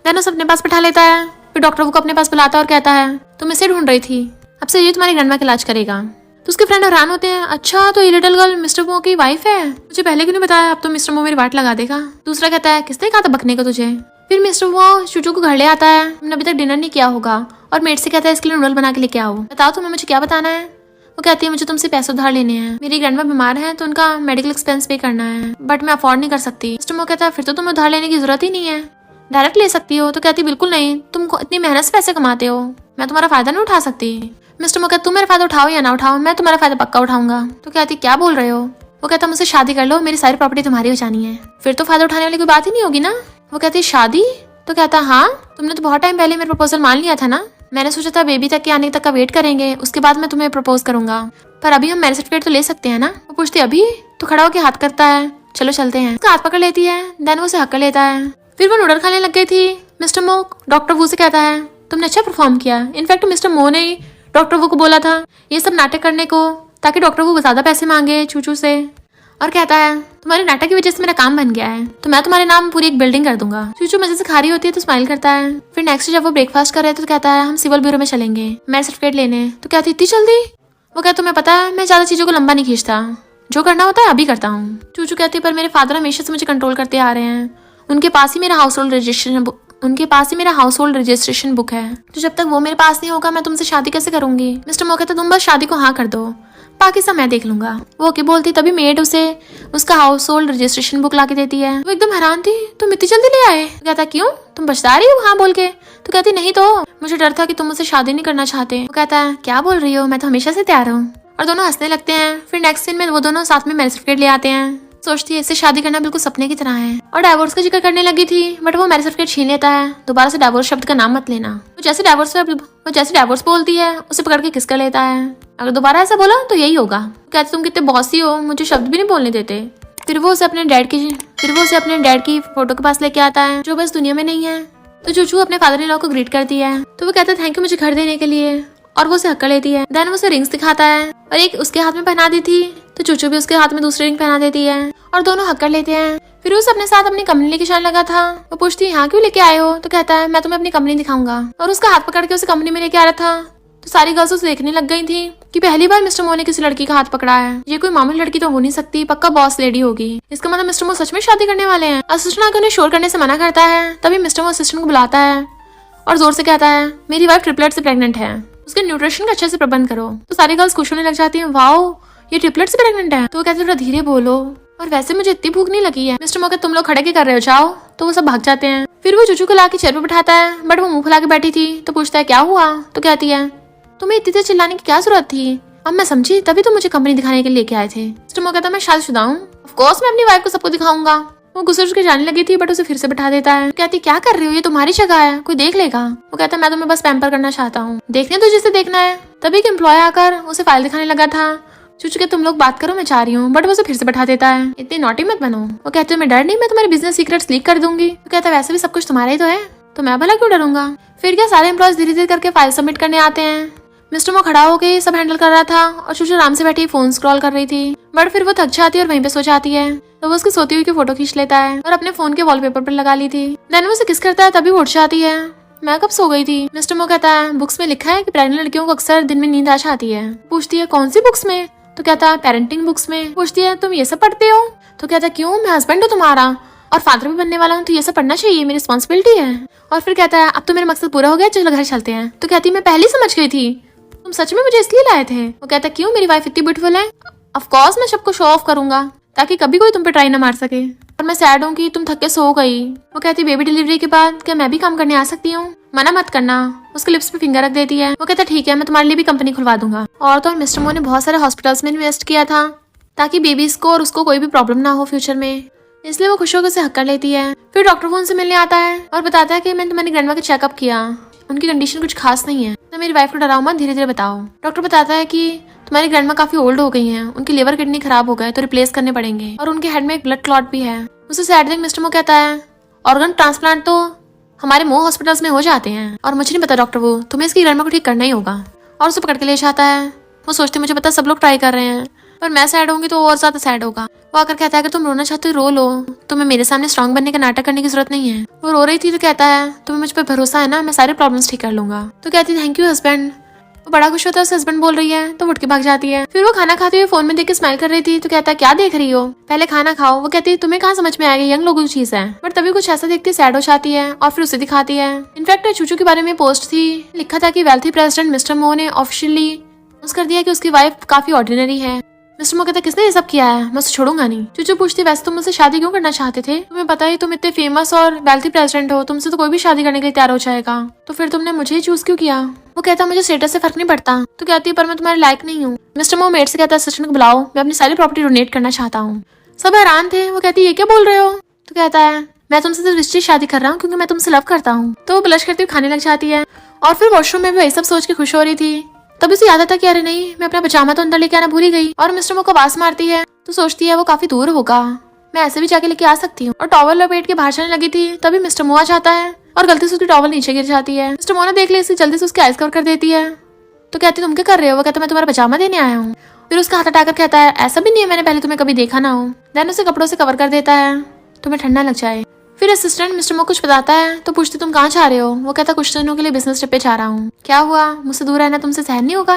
देन उसे अपने पास बैठा लेता है। फिर डॉक्टर को अपने पास बुलाता है और कहता है तुम इसे ढूंढ रही थी, अब से ये तुम्हारी ग्रैंडमा का इलाज करेगा। तो उसके फ्रेंड हैरान होते हैं अच्छा तो ये लिटिल गर्ल मिस्टर मो की वाइफ है, मुझे पहले क्यों नहीं बताया, अब तो मिस्टर मो मेरी वाट लगा देगा। दूसरा कहता है किसने कहा था बकने को तुझे। फिर मिस्टर मो चूचू को घर ले आता है। हमने अभी तक डिनर नहीं किया होगा, और मेट से कहता है इसके लिए नूडल बना के लेके आओ। बताओ तुम्हें मुझे क्या बताना है। वो कहती है मुझे तुमसे पैसे उधार लेने हैं, मेरी ग्रैंडमा बीमार है तो उनका मेडिकल एक्सपेंस पे करना है, बट मैं अफोर्ड नहीं कर सकती। मिस्टर मो कहता है फिर तो तुम्हें उधार लेने की जरूरत ही नहीं है, डायरेक्ट ले सकती हो। तो कहती बिल्कुल नहीं, तुम इतनी मेहनत से पैसे कमाते हो, मैं तुम्हारा फायदा नहीं उठा सकती। मिस्टर मो कहता तुम मेरा फायदा उठाओ या ना उठाओ, मैं तुम्हारा फायदा पक्का उठाऊंगा। तो कहती क्या बोल रहे हो, वो कहता मुझसे शादी कर लो, मेरी सारी प्रॉपर्टी तुम्हारी हो जानी है। फिर तो फायदा उठाने वाली कोई बात ही नहीं होगी ना। वो कहती शादी? तो कहता हाँ, तुमने तो बहुत टाइम पहले मेरा प्रपोजल मान लिया था ना। मैंने सोचा था बेबी तक के आने तक का वेट करेंगे, उसके बाद मैं तुम्हें प्रपोज करूंगा, पर अभी हम मैरिज सर्टिफिकेट तो ले सकते हैं ना। वो पूछती अभी? तो खड़ा होकर हाथ करता है, चलो चलते हैं। उसका हाथ पकड़ लेती है, देन वो उसे हक कर लेता है। फिर वो नूडल खाने लग गई थी। मिस्टर मो डॉक्टर वू से कहता है तुमने अच्छा परफॉर्म किया। इनफैक्ट मिस्टर मो ने डॉक्टर वू को बोला था ये सब नाटक करने को, ताकि डॉक्टर वू ज्यादा पैसे मांगे चूचू से, और कहता है तुम्हारे नाटक की वजह से मेरा काम बन गया है, तो मैं तुम्हारे नाम पूरी एक बिल्डिंग कर दूंगा। चूचू मजे से खा रही होती है तो स्माइल करता है। फिर नेक्स्ट जब वो ब्रेकफास्ट कर रहे थे तो कहता है हम सिविल ब्यूरो में चलेंगे मैरिज सर्टिफिकेट लेने। तो कहती इतनी जल्दी? वो कहता तुम्हें पता है मैं ज्यादा चीजों को लंबा नहीं खींचता, जो करना होता है अभी करता हूँ। चूचू कहती पर मेरे फादर हमेशा से मुझे कंट्रोल करते आ रहे हैं, उनके पास ही मेरा हाउस होल्ड रजिस्ट्रेशन बुक है, तो जब तक वो मेरे पास नहीं होगा मैं तुमसे शादी कैसे करूंगी। मिस्टर मो कहता तुम बस शादी को हाँ कर दो, बाकी सब मैं देख लूंगा। वो ओके बोलती, तभी मेड उसे उसका हाउस होल्ड रजिस्ट्रेशन बुक लाके देती है। वो एकदम हैरान थी, तुम इतनी जल्दी ले आए? तो कहता क्यों, तुम बचता रही हो हाँ बोल के? तो कहती नहीं तो मुझे डर था कि तुम मुझसे शादी नहीं करना चाहते। वो कहता है क्या बोल रही हो, मैं तो हमेशा से तैयार हूँ। और दोनों हंसने लगते हैं। फिर नेक्स्ट सीन में वो दोनों साथ में मैरिज सर्टिफिकेट ले आते हैं। सोचती है इससे शादी करना बिल्कुल सपने की तरह है, और डाइवोर्स का जिक्र करने लगी थी, बट वो मैरिज सर्टिफिकेट छीन लेता है। दोबारा से डाइवोर्स शब्द का नाम मत लेना। वो जैसे डाइवोर्स बोलती है उसे पकड़ के किस कर लेता है। अगर दोबारा ऐसा बोला तो यही होगा। कहते तुम कितने बॉसी हो, मुझे शब्द भी नहीं बोलने देते। फिर वो उसे अपने डैड की फोटो के पास लेके आता है, जो बस दुनिया में नहीं है। तो चूचू अपने फादर इन लॉ को ग्रीट करती है, तो वो कहता है थैंक यू मुझे घर देने के लिए, और वो उसे हक कर लेती है। देन वो उसे रिंग्स दिखाता है, और एक उसके हाथ में पहना दी थी, तो चूचू भी उसके हाथ में दूसरी रिंग पहना देती है, और दोनों हक कर लेते हैं। फिर उसे अपने साथ अपनी कंपनी लेके जाने लगा था। वो पूछती है यहाँ क्यों लेके आए हो? तो कहता है मैं तुम्हें अपनी कंपनी दिखाऊंगा, और उसका हाथ पकड़ के उसे कंपनी में लेके आ रहा था। तो सारी गर्ल्स उसे देखने लग गई थी कि पहली बार मिस्टर मो ने किसी लड़की का हाथ पकड़ा है, ये कोई मामूली लड़की तो हो नहीं सकती, पक्का बॉस लेडी होगी। इसका मतलब मिस्टर मो सच में शादी करने वाले हैं। असिस्टेंट आकर उन्हें शोर करने से मना करता है, तभी मिस्टर मो असिस्टेंट को बुलाता है और जोर से कहता है मेरी वाइफ ट्रिपलेट से प्रेग्नेंट है, उसके न्यूट्रिशन का अच्छे से प्रबंध करो। तो सारी गर्ल्स खुश होने लग जाती हैं, वाओ ये ट्रिपलेट से प्रेग्नेंट है। तो वो कहते थोड़ा धीरे बोलो, और वैसे मुझे इतनी भूख नहीं लगी है। मिस्टर मो कहते तुम लोग खड़े क्या कर रहे हो, जाओ। तो वो सब भाग जाते हैं। फिर वो चूचू को लाके चेयर पे बिठाता है, बट वो मुंह फुला के बैठी थी। तो पूछता है क्या हुआ? तो कहती है तुम्हें इतनी देर चिल्लाने की क्या जरूरत थी? अब मैं समझी, तभी तो मुझे कंपनी दिखाने के लिए लेके आए थे। मिस्टर मो कहता मैं शादीशुदा हूँ, ऑफ कोर्स मैं अपनी वाइफ को सबको दिखाऊंगा। वो गुस्से के जाने लगी थी, बट उसे फिर से बिठा देता है। कहती क्या कर रही हो, ये तुम्हारी जगह है, कोई देख लेगा। वो कहता मैं तुम्हें बस पैम्पर करना चाहता हूँ, देखने तो जिसे देखना है। तभी एक एम्प्लॉय आकर उसे फाइल दिखाने लगा था। चूचू के तुम लोग बात करो मैं जा रही हूँ, बट वो उसे फिर से बैठा देता है। इतनी नॉटी मत बनो। वो कहते मैं डर नहीं, मैं तुम्हारे बिजनेस सीक्रेट्स लीक कर दूंगी। तो कहता वैसे भी सब कुछ तुम्हारा ही तो है, तो मैं भला क्यों डरूंगा। फिर क्या सारे एम्प्लॉयज धीरे धीरे करके फाइल सबमिट करने आते हैं। मिस्टर मो खड़ा होकर सब हैंडल कर रहा था, और चूचू आराम से बैठी फोन स्क्रॉल कर रही थी, बट फिर वो थक जाती है और वहीं पे सो जाती है। तो वो उसकी सोती हुई की फोटो खींच लेता है और अपने फोन के वॉलपेपर पर लगा ली थी। देन वो उसे किस करता है, तभी उठ जाती है। मैं कब सो गई थी? मिस्टर मो कहता है बुक्स में लिखा है कि प्रेग्नेंट लड़कियों को अक्सर दिन में नींद आ जाती है। पूछती है कौन सी बुक्स में? तो कहता है पेरेंटिंग बुक्स में। पूछती है तुम ये सब पढ़ते हो? तो कहता क्यों, मैं हस्बैंड हूँ तुम्हारा और फादर भी बनने वाला हूँ, तो ये सब पढ़ना चाहिए, मेरी रिस्पॉन्सिबिलिटी है। और फिर कहता है अब तो मेरा मकसद पूरा हो गया, चलो घर चलते हैं। तो कहती मैं पहले समझ गई थी, तुम सच में मुझे इसलिए लाए थे। वो कहता क्यों, मेरी वाइफ इतनी ब्यूटीफुल है, ऑफ कोर्स मैं सबको शो ऑफ करूंगा ताकि कभी कोई तुम पे ट्राई ना मार सके। और मैं सैड हूँ कि तुम थक के सो गई। वो कहती बेबी डिलीवरी के बाद क्या मैं भी काम करने आ सकती हूँ? मना मत करना। उसके लिप्स पे फिंगर रख देती है। वो कहता ठीक है, मैं तुम्हारे लिए भी कंपनी खुलवा दूंगा। और तो और मिस्टर मो ने बहुत सारे हॉस्पिटल्स में इन्वेस्ट किया था ताकि बेबीज को और उसको कोई भी प्रॉब्लम ना हो फ्यूचर में, इसलिए वो खुश होकर उसे हक कर लेती है। फिर डॉक्टर वो उनसे मिलने आता है और बताता है कि मैंने तुम्हारी ग्रैंडमा का चेकअप किया, उनकी कंडीशन कुछ खास नहीं है, तो मेरी वाइफ को डराओ मत, धीरे धीरे बताओ। डॉक्टर बताता है कि तुम्हारी ग्रैंडमा काफी ओल्ड हो गई हैं, उनकी लिवर किडनी खराब हो गए तो रिप्लेस करने पड़ेंगे, और उनके हेड में एक ब्लड क्लॉट भी है। उसे सैड देख मिस्टर मो कहता है ऑर्गन ट्रांसप्लांट तो हमारे मोह हॉस्पिटल्स में हो जाते हैं, और मुझे नहीं पता डॉक्टर वो, तुम्हें इसकी ग्रैंडमा को ठीक करना ही होगा। और उसे पकड़ के ले जाता है। वो सोचते मुझे पता सब लोग ट्राई कर रहे हैं, पर मैं सैड होंगी तो और ज्यादा सैड होगा। वो आकर कहता है अगर तुम रोना चाहते हो रो लो, तुम्हें मेरे सामने स्ट्रांग बनने का नाटक करने की जरूरत नहीं है। वो रो रही थी तो कहता है तुम्हें मुझ पर भरोसा है ना, मैं सारे प्रॉब्लम्स ठीक कर लूंगा। तो कहती है थैंक यू हस्बैंड। वो बड़ा खुश होता है, उसे हस्बैंड बोल रही है तो उठ के भाग जाती है। फिर वो खाना खाते हुए फोन में देख के स्माइल कर रही थी, तो कहता है क्या देख रही हो, पहले खाना खाओ। वो कहती है तुम्हें कहाँ समझ में आएगा, यंग लोगों की चीज है। बट तभी कुछ ऐसा देखती सैड हो जाती है और फिर उसे दिखाती है। इनफैक्ट चूचू के बारे में पोस्ट थी, लिखा था कि वेल्थी प्रेसिडेंट मिस्टर मो ने ऑफिशियली अनाउंस कर दिया कि उसकी वाइफ काफी ऑर्डिनरी है। मिस्टर मो कहता किसने ये सब किया है, मैं उसे छोड़ूंगा नहीं। चूचू पूछती वैसे तुम मुझसे शादी क्यों करना चाहते थे, तुम्हें पता ही तुम इतने फेमस और वेल्थी प्रेसिडेंट हो, तुमसे तो कोई भी शादी करने के लिए तैयार हो जाएगा, तो फिर तुमने मुझे ही चूज क्यों किया। वो कहता है मुझे स्टेटस से फर्क नहीं पड़ता। तो कहती है पर मैं तुम्हारे लायक नहीं हूँ। मिस्टर मो मेड से कहता है असिस्टेंट को बुलाओ, मैं अपनी सारी प्रॉपर्टी डोनेट करना चाहता हूँ। सब हैरान थे। वो कहती है ये क्या बोल रहे हो? तो कहता है मैं तुमसे सिर्फ इसलिए शादी कर रहा हूँ क्योंकि मैं तुमसे लव करता हूँ। तो वो ब्लश करती हुई खाने लग जाती है और फिर वॉशरूम में भी वही सब सोच के खुश हो रही थी। तभी उसे याद आता कि अरे नहीं, मैं अपना पजामा तो अंदर लेके आना भूल ही गई। और मिस्टर मो को आवाज मारती है तो सोचती है वो काफी दूर होगा, मैं ऐसे भी जाके लेके आ सकती हूँ। और टॉवल लपेट के बाहर चलने लगी थी तभी मिस्टर मो आ जाता है और गलती से उसकी टॉवल नीचे गिर जाती है। मिस्टर मो ने देख लिया, जल्दी से उसकी आइस कवर कर देती है। तो कहती तुम क्या कर रहे हो? वो कहता मैं तुम्हारा पजामा देने आया हूँ। फिर उसका हाथ हटाकर कहता है ऐसा भी नहीं है, मैंने पहले तुम्हें कभी देखा ना हो। देन उसे कपड़ों से कवर कर देता है तुम्हें ठंडा लग जाए। फिर असिस्टेंट मिस्टर मो कुछ बताता है तो पूछती तुम कहाँ जा रहे हो? वो कहता कुछ दिनों के लिए बिजनेस ट्रिप पे जा रहा हूँ। क्या हुआ? मुझसे दूर रहना तुमसे सहन नहीं होगा?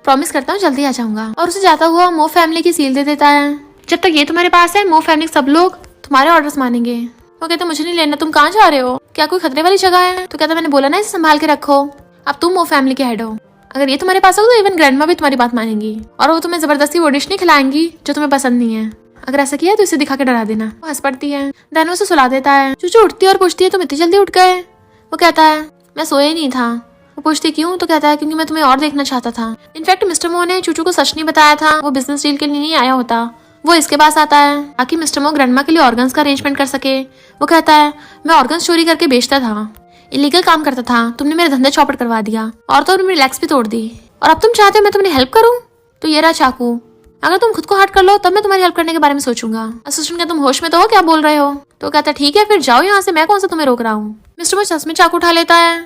प्रॉमिस करता हूँ जल्दी आ जाऊंगा। और उसे जाता हुआ मो फैमिली की सील दे देता है। जब तक ये तुम्हारे पास है मो फैमिली सब लोग तुम्हारे ऑर्डर्स मानेंगे। वो कहता मुझे नहीं लेना, तुम कहाँ जा रहे हो? क्या कोई खतरे वाली जगह है? तो कहता मैंने बोला ना इसे संभाल के रखो, अब तुम मो फैमिली के हेड हो। अगर ये तुम्हारे पास होगा तो इवन ग्रैंडमा भी तुम्हारी बात मानेंगी और वो तुम्हें जबरदस्ती वो डिश नहीं खिलाएंगी जो तुम्हें पसंद नहीं है। अगर ऐसा किया तो इसे दिखा के डरा देना। वो हंस पड़ती है। देन उसे सुला देता है। चूचू उठती है और पूछती है तुम इतनी जल्दी उठ गए? वो कहता है मैं सोया ही नहीं था। वो पूछती क्यों? तो कहता है क्योंकि मैं तुम्हें और देखना चाहता था। इनफैक्ट मिस्टर मो ने चूचू को सच नहीं बताया था, वो बिजनेस डील के लिए नहीं आया होता, वो इसके पास आता है ताकि मिस्टर मो ग्रैंडमा के लिए ऑर्गन्स का अरेंजमेंट कर सके। वो कहता है मैं ऑर्गन्स चोरी करके बेचता था, इलीगल काम करता था, तुमने मेरे धंधे चौपट करवा दिया और तो मेरी लेग्स भी तोड़ दी और अब तुम चाहते हो मैं तुम्हें हेल्प करूं? तो ये रहा चाकू, अगर तुम खुद को हर्ट कर लो तब मैं तुम्हारी हेल्प करने के बारे में सोचूंगा। असिस्टेंट कहता तुम होश में तो हो, क्या बोल रहे हो? तो कहता ठीक है फिर जाओ यहाँ से, मैं कौन सा तुम्हें रोक रहा हूँ। मिस्टर मो सच में चाकू उठा लेता है।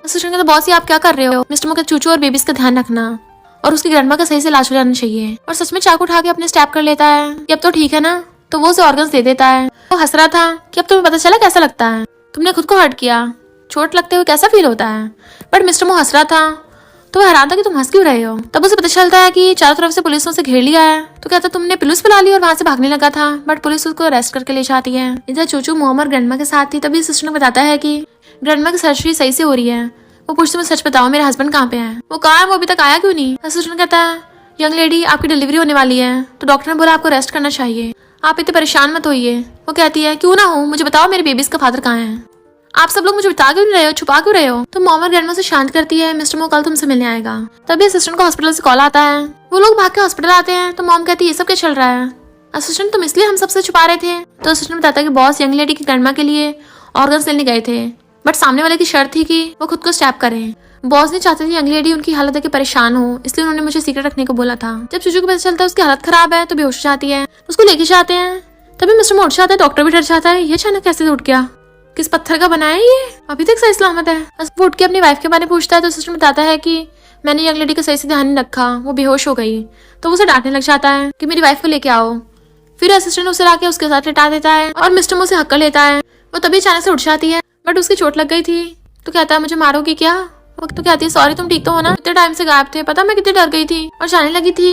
असिस्टेंट कहता बॉस ये आप क्या कर रहे हो? मिस्टर मो कहता चूचू और बेबीज का ध्यान रखना और उसकी ग्रैंडमा का सही से इलाज हो जाना चाहिए। और सच में चाकू उठा के अपने स्टैब कर लेता है कि अब तो ठीक है ना। तो वो उसे ऑर्गन्स दे देता है। वो हंस रहा था कि अब तुम्हें पता चला कैसा लगता है, तुमने खुद को हर्ट किया, चोट लगते हुए कैसा फील होता है। बट मिस्टर मो हंस रहा था तो वह हैरान था कि तुम हंस क्यों रहे हो। तब उसे पता चलता है कि चारों तरफ से पुलिस उसे घेर लिया है। तो कहता तुमने पुलिस बुला ली और वहां से भागने लगा था, बट पुलिस उसको अरेस्ट करके ले जाती है। इधर चूचू मोम और ग्रैंडमा के साथ थी तभी सिस्टर बताता है कि ग्रैंडमा की सर्जरी सही से हो रही है। वो पूछते मुझे सच बताओ मेरे हस्बैंड कहाँ पे है? वो कहाँ है? वो अभी तक आया क्यों नहीं? असिस्टेंट कहता है यंग लेडी आपकी डिलीवरी होने वाली है तो डॉक्टर ने बोला आपको रेस्ट करना चाहिए, आप इतने परेशान मत होइए। वो कहती है क्यों ना हो, मुझे बताओ मेरे बेबीज का फादर कहाँ है? आप सब लोग मुझे बता क्यों नहीं रहे हो, छुपा क्यों रहे हो? तो मॉम और ग्रैंडमा से शांत करती है मिस्टर मो कल तुमसे मिलने आएगा। तभी असिस्टेंट को हॉस्पिटल से कॉल आता है। वो लोग भाग के हॉस्पिटल आते हैं तो मॉम कहती है ये सब क्या चल रहा है? असिस्टेंट तुम इसलिए हम सबसे छुपा रहे थे? तो असिस्टेंट बताता है कि बॉस यंग लेडी की ग्रैंडमा के लिए ऑर्गन्स लेने गए थे, बट सामने वाले की शर्त थी कि वो खुद को स्टैब करें। बॉस ने चाहते थे यंग लेडी उनकी हालत देख के परेशान हो, इसलिए उन्होंने मुझे सीक्रेट रखने को बोला था। जब चूचू को पता चलता है उसकी हालत खराब है तो बेहोश हो जाती है, उसको लेके जाते हैं। तभी मिस्टर मो उठ जाता है, डॉक्टर भी डर जाता है, ये अचानक कैसे उठ गया, किस पत्थर का बना है ये, अभी तक सही सलामत है। वो उठ के अपनी वाइफ के बारे में पूछता है तो सिस्टर बताता है कि मैंने यंग लेडी का सही से ध्यान नहीं रखा, वो बेहोश हो गई। तो वो उसे डांटने लग जाता है कि मेरी वाइफ को लेके आओ। फिर असिस्टेंट उसे लाके उसके साथ लिटा देता है और मिस्टर मो से हक कर लेता है। वो तभी अचानक से उठ जाती है बट उसकी चोट लग गई थी। तो कहता है मुझे मारोगी क्या? वो तो कहती है सॉरी तुम ठीक तो हो ना, इतने टाइम से गायब थे, पता मैं कितनी डर गई थी और जाने लगी थी।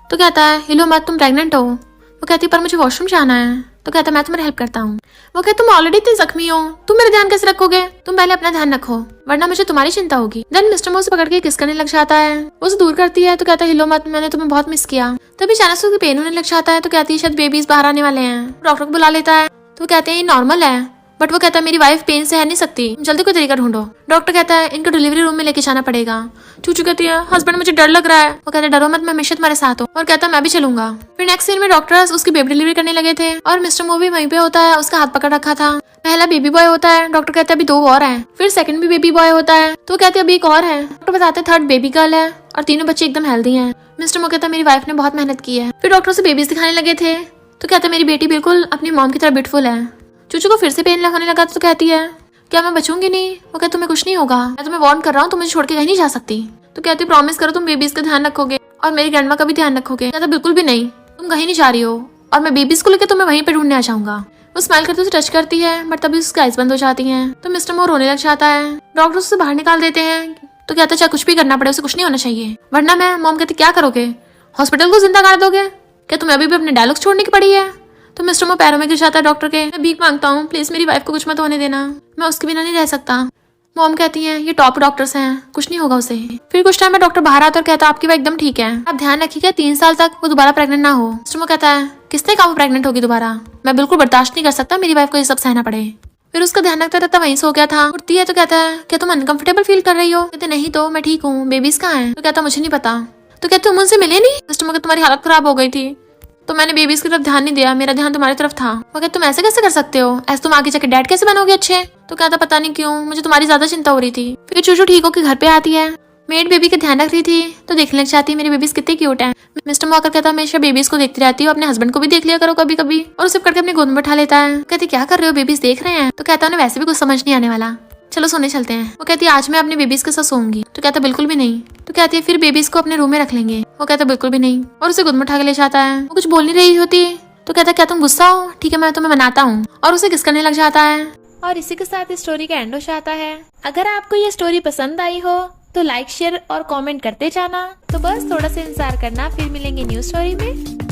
तो कहता है हिलो मत, तुम प्रेग्नेंट हो। वो कहती है पर मुझे वॉशरूम जाना है। तो कहता है मैं तुम्हारी हेल्प करता हूँ। वो कहता तुम ऑलरेडी इतनी जख्मी हो, तुम मेरा ध्यान कैसे रखोगे? तुम पहले अपना ध्यान रखो वरना मुझे तुम्हारी चिंता होगी। देन मिस्टर मो उसे पकड़ के किस करने लग जाता है। वो उसे दूर करती है तो कहता है हिलो मत, मैंने तुम्हें बहुत मिस किया। तभी अचानक से उसकी पेन होने लग जाता है तो कहती है शायद बेबीज बाहर आने वाले हैं। डॉक्टर को बुला लेता है तो कहते हैं ये नॉर्मल है, बट वो कहता है मेरी वाइफ पेन से है नहीं सकती, जल्दी कोई तरीका ढूंढो। डॉक्टर कहता है इनको डिलीवरी रूम में लेके जाना पड़ेगा। चूचू कहती है हस्बैंड मुझे डर लग रहा है। वो कहता है डरो मत, मैं हमेशा तुम्हारे साथ हूँ। और कहता है मैं भी चलूंगा। फिर नेक्स्ट सीन में डॉक्टर्स उसकी बेबी डिलीवरी करने लगे थे और मिस्टर मो भी वहीं पे होता है, उसका हाथ पकड़ रखा था। पहला बेबी बॉय होता है, डॉक्टर कहता है अभी 2 और हैं। फिर सेकंड भी बेबी बॉय होता है तो कहते हैं अभी 1 और है। डॉक्टर बताते हैं 3rd बेबी गर्ल है और तीनों बच्चे एकदम हेल्दी हैं। मिस्टर मो कहता है मेरी वाइफ ने बहुत मेहनत की है। फिर डॉक्टर से बेबीज दिखाने लगे थे तो कहता है मेरी बेटी बिल्कुल अपनी मॉम की तरह ब्यूटीफुल है। चूचू को फिर से पेन होने लगा तो कहती है क्या मैं बचूंगी नहीं? वो कहता तुम्हें कुछ नहीं होगा, मैं तुम्हें वार्न कर रहा हूँ, तुम मुझे छोड़ के कहीं नहीं जा सकती। तो कहती प्रॉमिस करो तुम बेबीज का ध्यान रखोगे और मेरी ग्रैंडमा का भी ध्यान रखोगे। कहता बिल्कुल भी नहीं, तुम कहीं नहीं जा रही हो और मैं बेबीज को लेकर तुम्हें वहीं पे ढूंढने आ जाऊंगा। वो स्माइल करते उसे टच करती है बट तभी उसकी आइज बंद हो जाती है तो मिस्टर मो रोने लग जाता है। डॉक्टर उसे बाहर निकाल देते हैं तो कहता चाहे कुछ भी करना पड़े उसे कुछ नहीं होना चाहिए वरना मैं। मॉम कहती क्या करोगे, हॉस्पिटल को जिंदा कर दोगे? क्या तुम्हें अभी भी अपने डायलॉग्स छोड़ने की पड़ी है? तो मिस्टर मो पैरों में गिर जाता है डॉक्टर के। मैं भीख मांगता हूँ, प्लीज मेरी वाइफ को कुछ मत होने देना, मैं उसके बिना नहीं रह सकता। मॉम कहती है ये टॉप डॉक्टर्स हैं, कुछ नहीं होगा उसे। फिर कुछ टाइम में डॉक्टर बाहर आता है और कहता है आपकी वाइफ एकदम ठीक है, आप ध्यान रखिएगा 3 साल तक वो दोबारा प्रेग्नेंट ना हो। मिस्टर मो कहता है किसने कहा वो प्रेग्नेंट होगी दोबारा, मैं बिल्कुल बर्दाश्त नहीं कर सकता मेरी वाइफ को ये सब सहना पड़े। फिर उसका ध्यान रखता रहता वहीं सो गया था। उठती है तो कहता है क्या तुम अनकंफर्टेबल फील कर रही हो? कहते नहीं तो मैं ठीक हूँ, बेबीज कहाँ हैं? तो कहता मुझे नहीं पता। तो कहते तुम उनसे मिले नहीं? कस्टमर की तुम्हारी हालत खराब हो गई थी तो मैंने बेबीज की तरफ ध्यान नहीं दिया, मेरा ध्यान तुम्हारी तरफ था। वो कहते तुम ऐसे कैसे कर सकते हो? ऐसे तुम आगे जाके डैड कैसे बनोगे अच्छे? तो कहता पता नहीं क्यों मुझे तुम्हारी ज्यादा चिंता हो रही थी। फिर चूचू ठीक होकर घर पे आती है। मेड बेबी का ध्यान रख रही थी तो देखने लग जाती है मेरी बेबीज कितनी क्यूट है। मिस्टर मॉकर कहता हमेशा बेबीज को देखती रहती हो, अपने हस्बैंड को भी देख लिया करो कभी कभी। और उसे पकड़ के अपनी गोद में उठा लेता है। कहती क्या कर रहे हो, बेबीज देख रहे हैं? तो कहता उन्हें वैसे भी कुछ समझ नहीं आने वाला, चलो सोने चलते हैं। वो कहती है आज मैं अपने बेबीज के साथ सोऊंगी। तो कहता बिल्कुल भी नहीं। तो कहती है फिर बेबीज को अपने रूम में रख लेंगे। वो कहता बिल्कुल भी नहीं और उसे गोद में उठा के ले जाता है। वो कुछ बोल नहीं रही होती तो कहता क्या तुम गुस्सा हो? ठीक है मैं तुम्हें मनाता हूँ, और उसे किस करने लग जाता है। और इसी के साथ इस स्टोरी का एंड हो जाता है। अगर आपको ये स्टोरी पसंद आई हो तो लाइक शेयर और कमेंट करते जाना। तो बस थोड़ा सा इंतजार करना, फिर मिलेंगे न्यू स्टोरी में।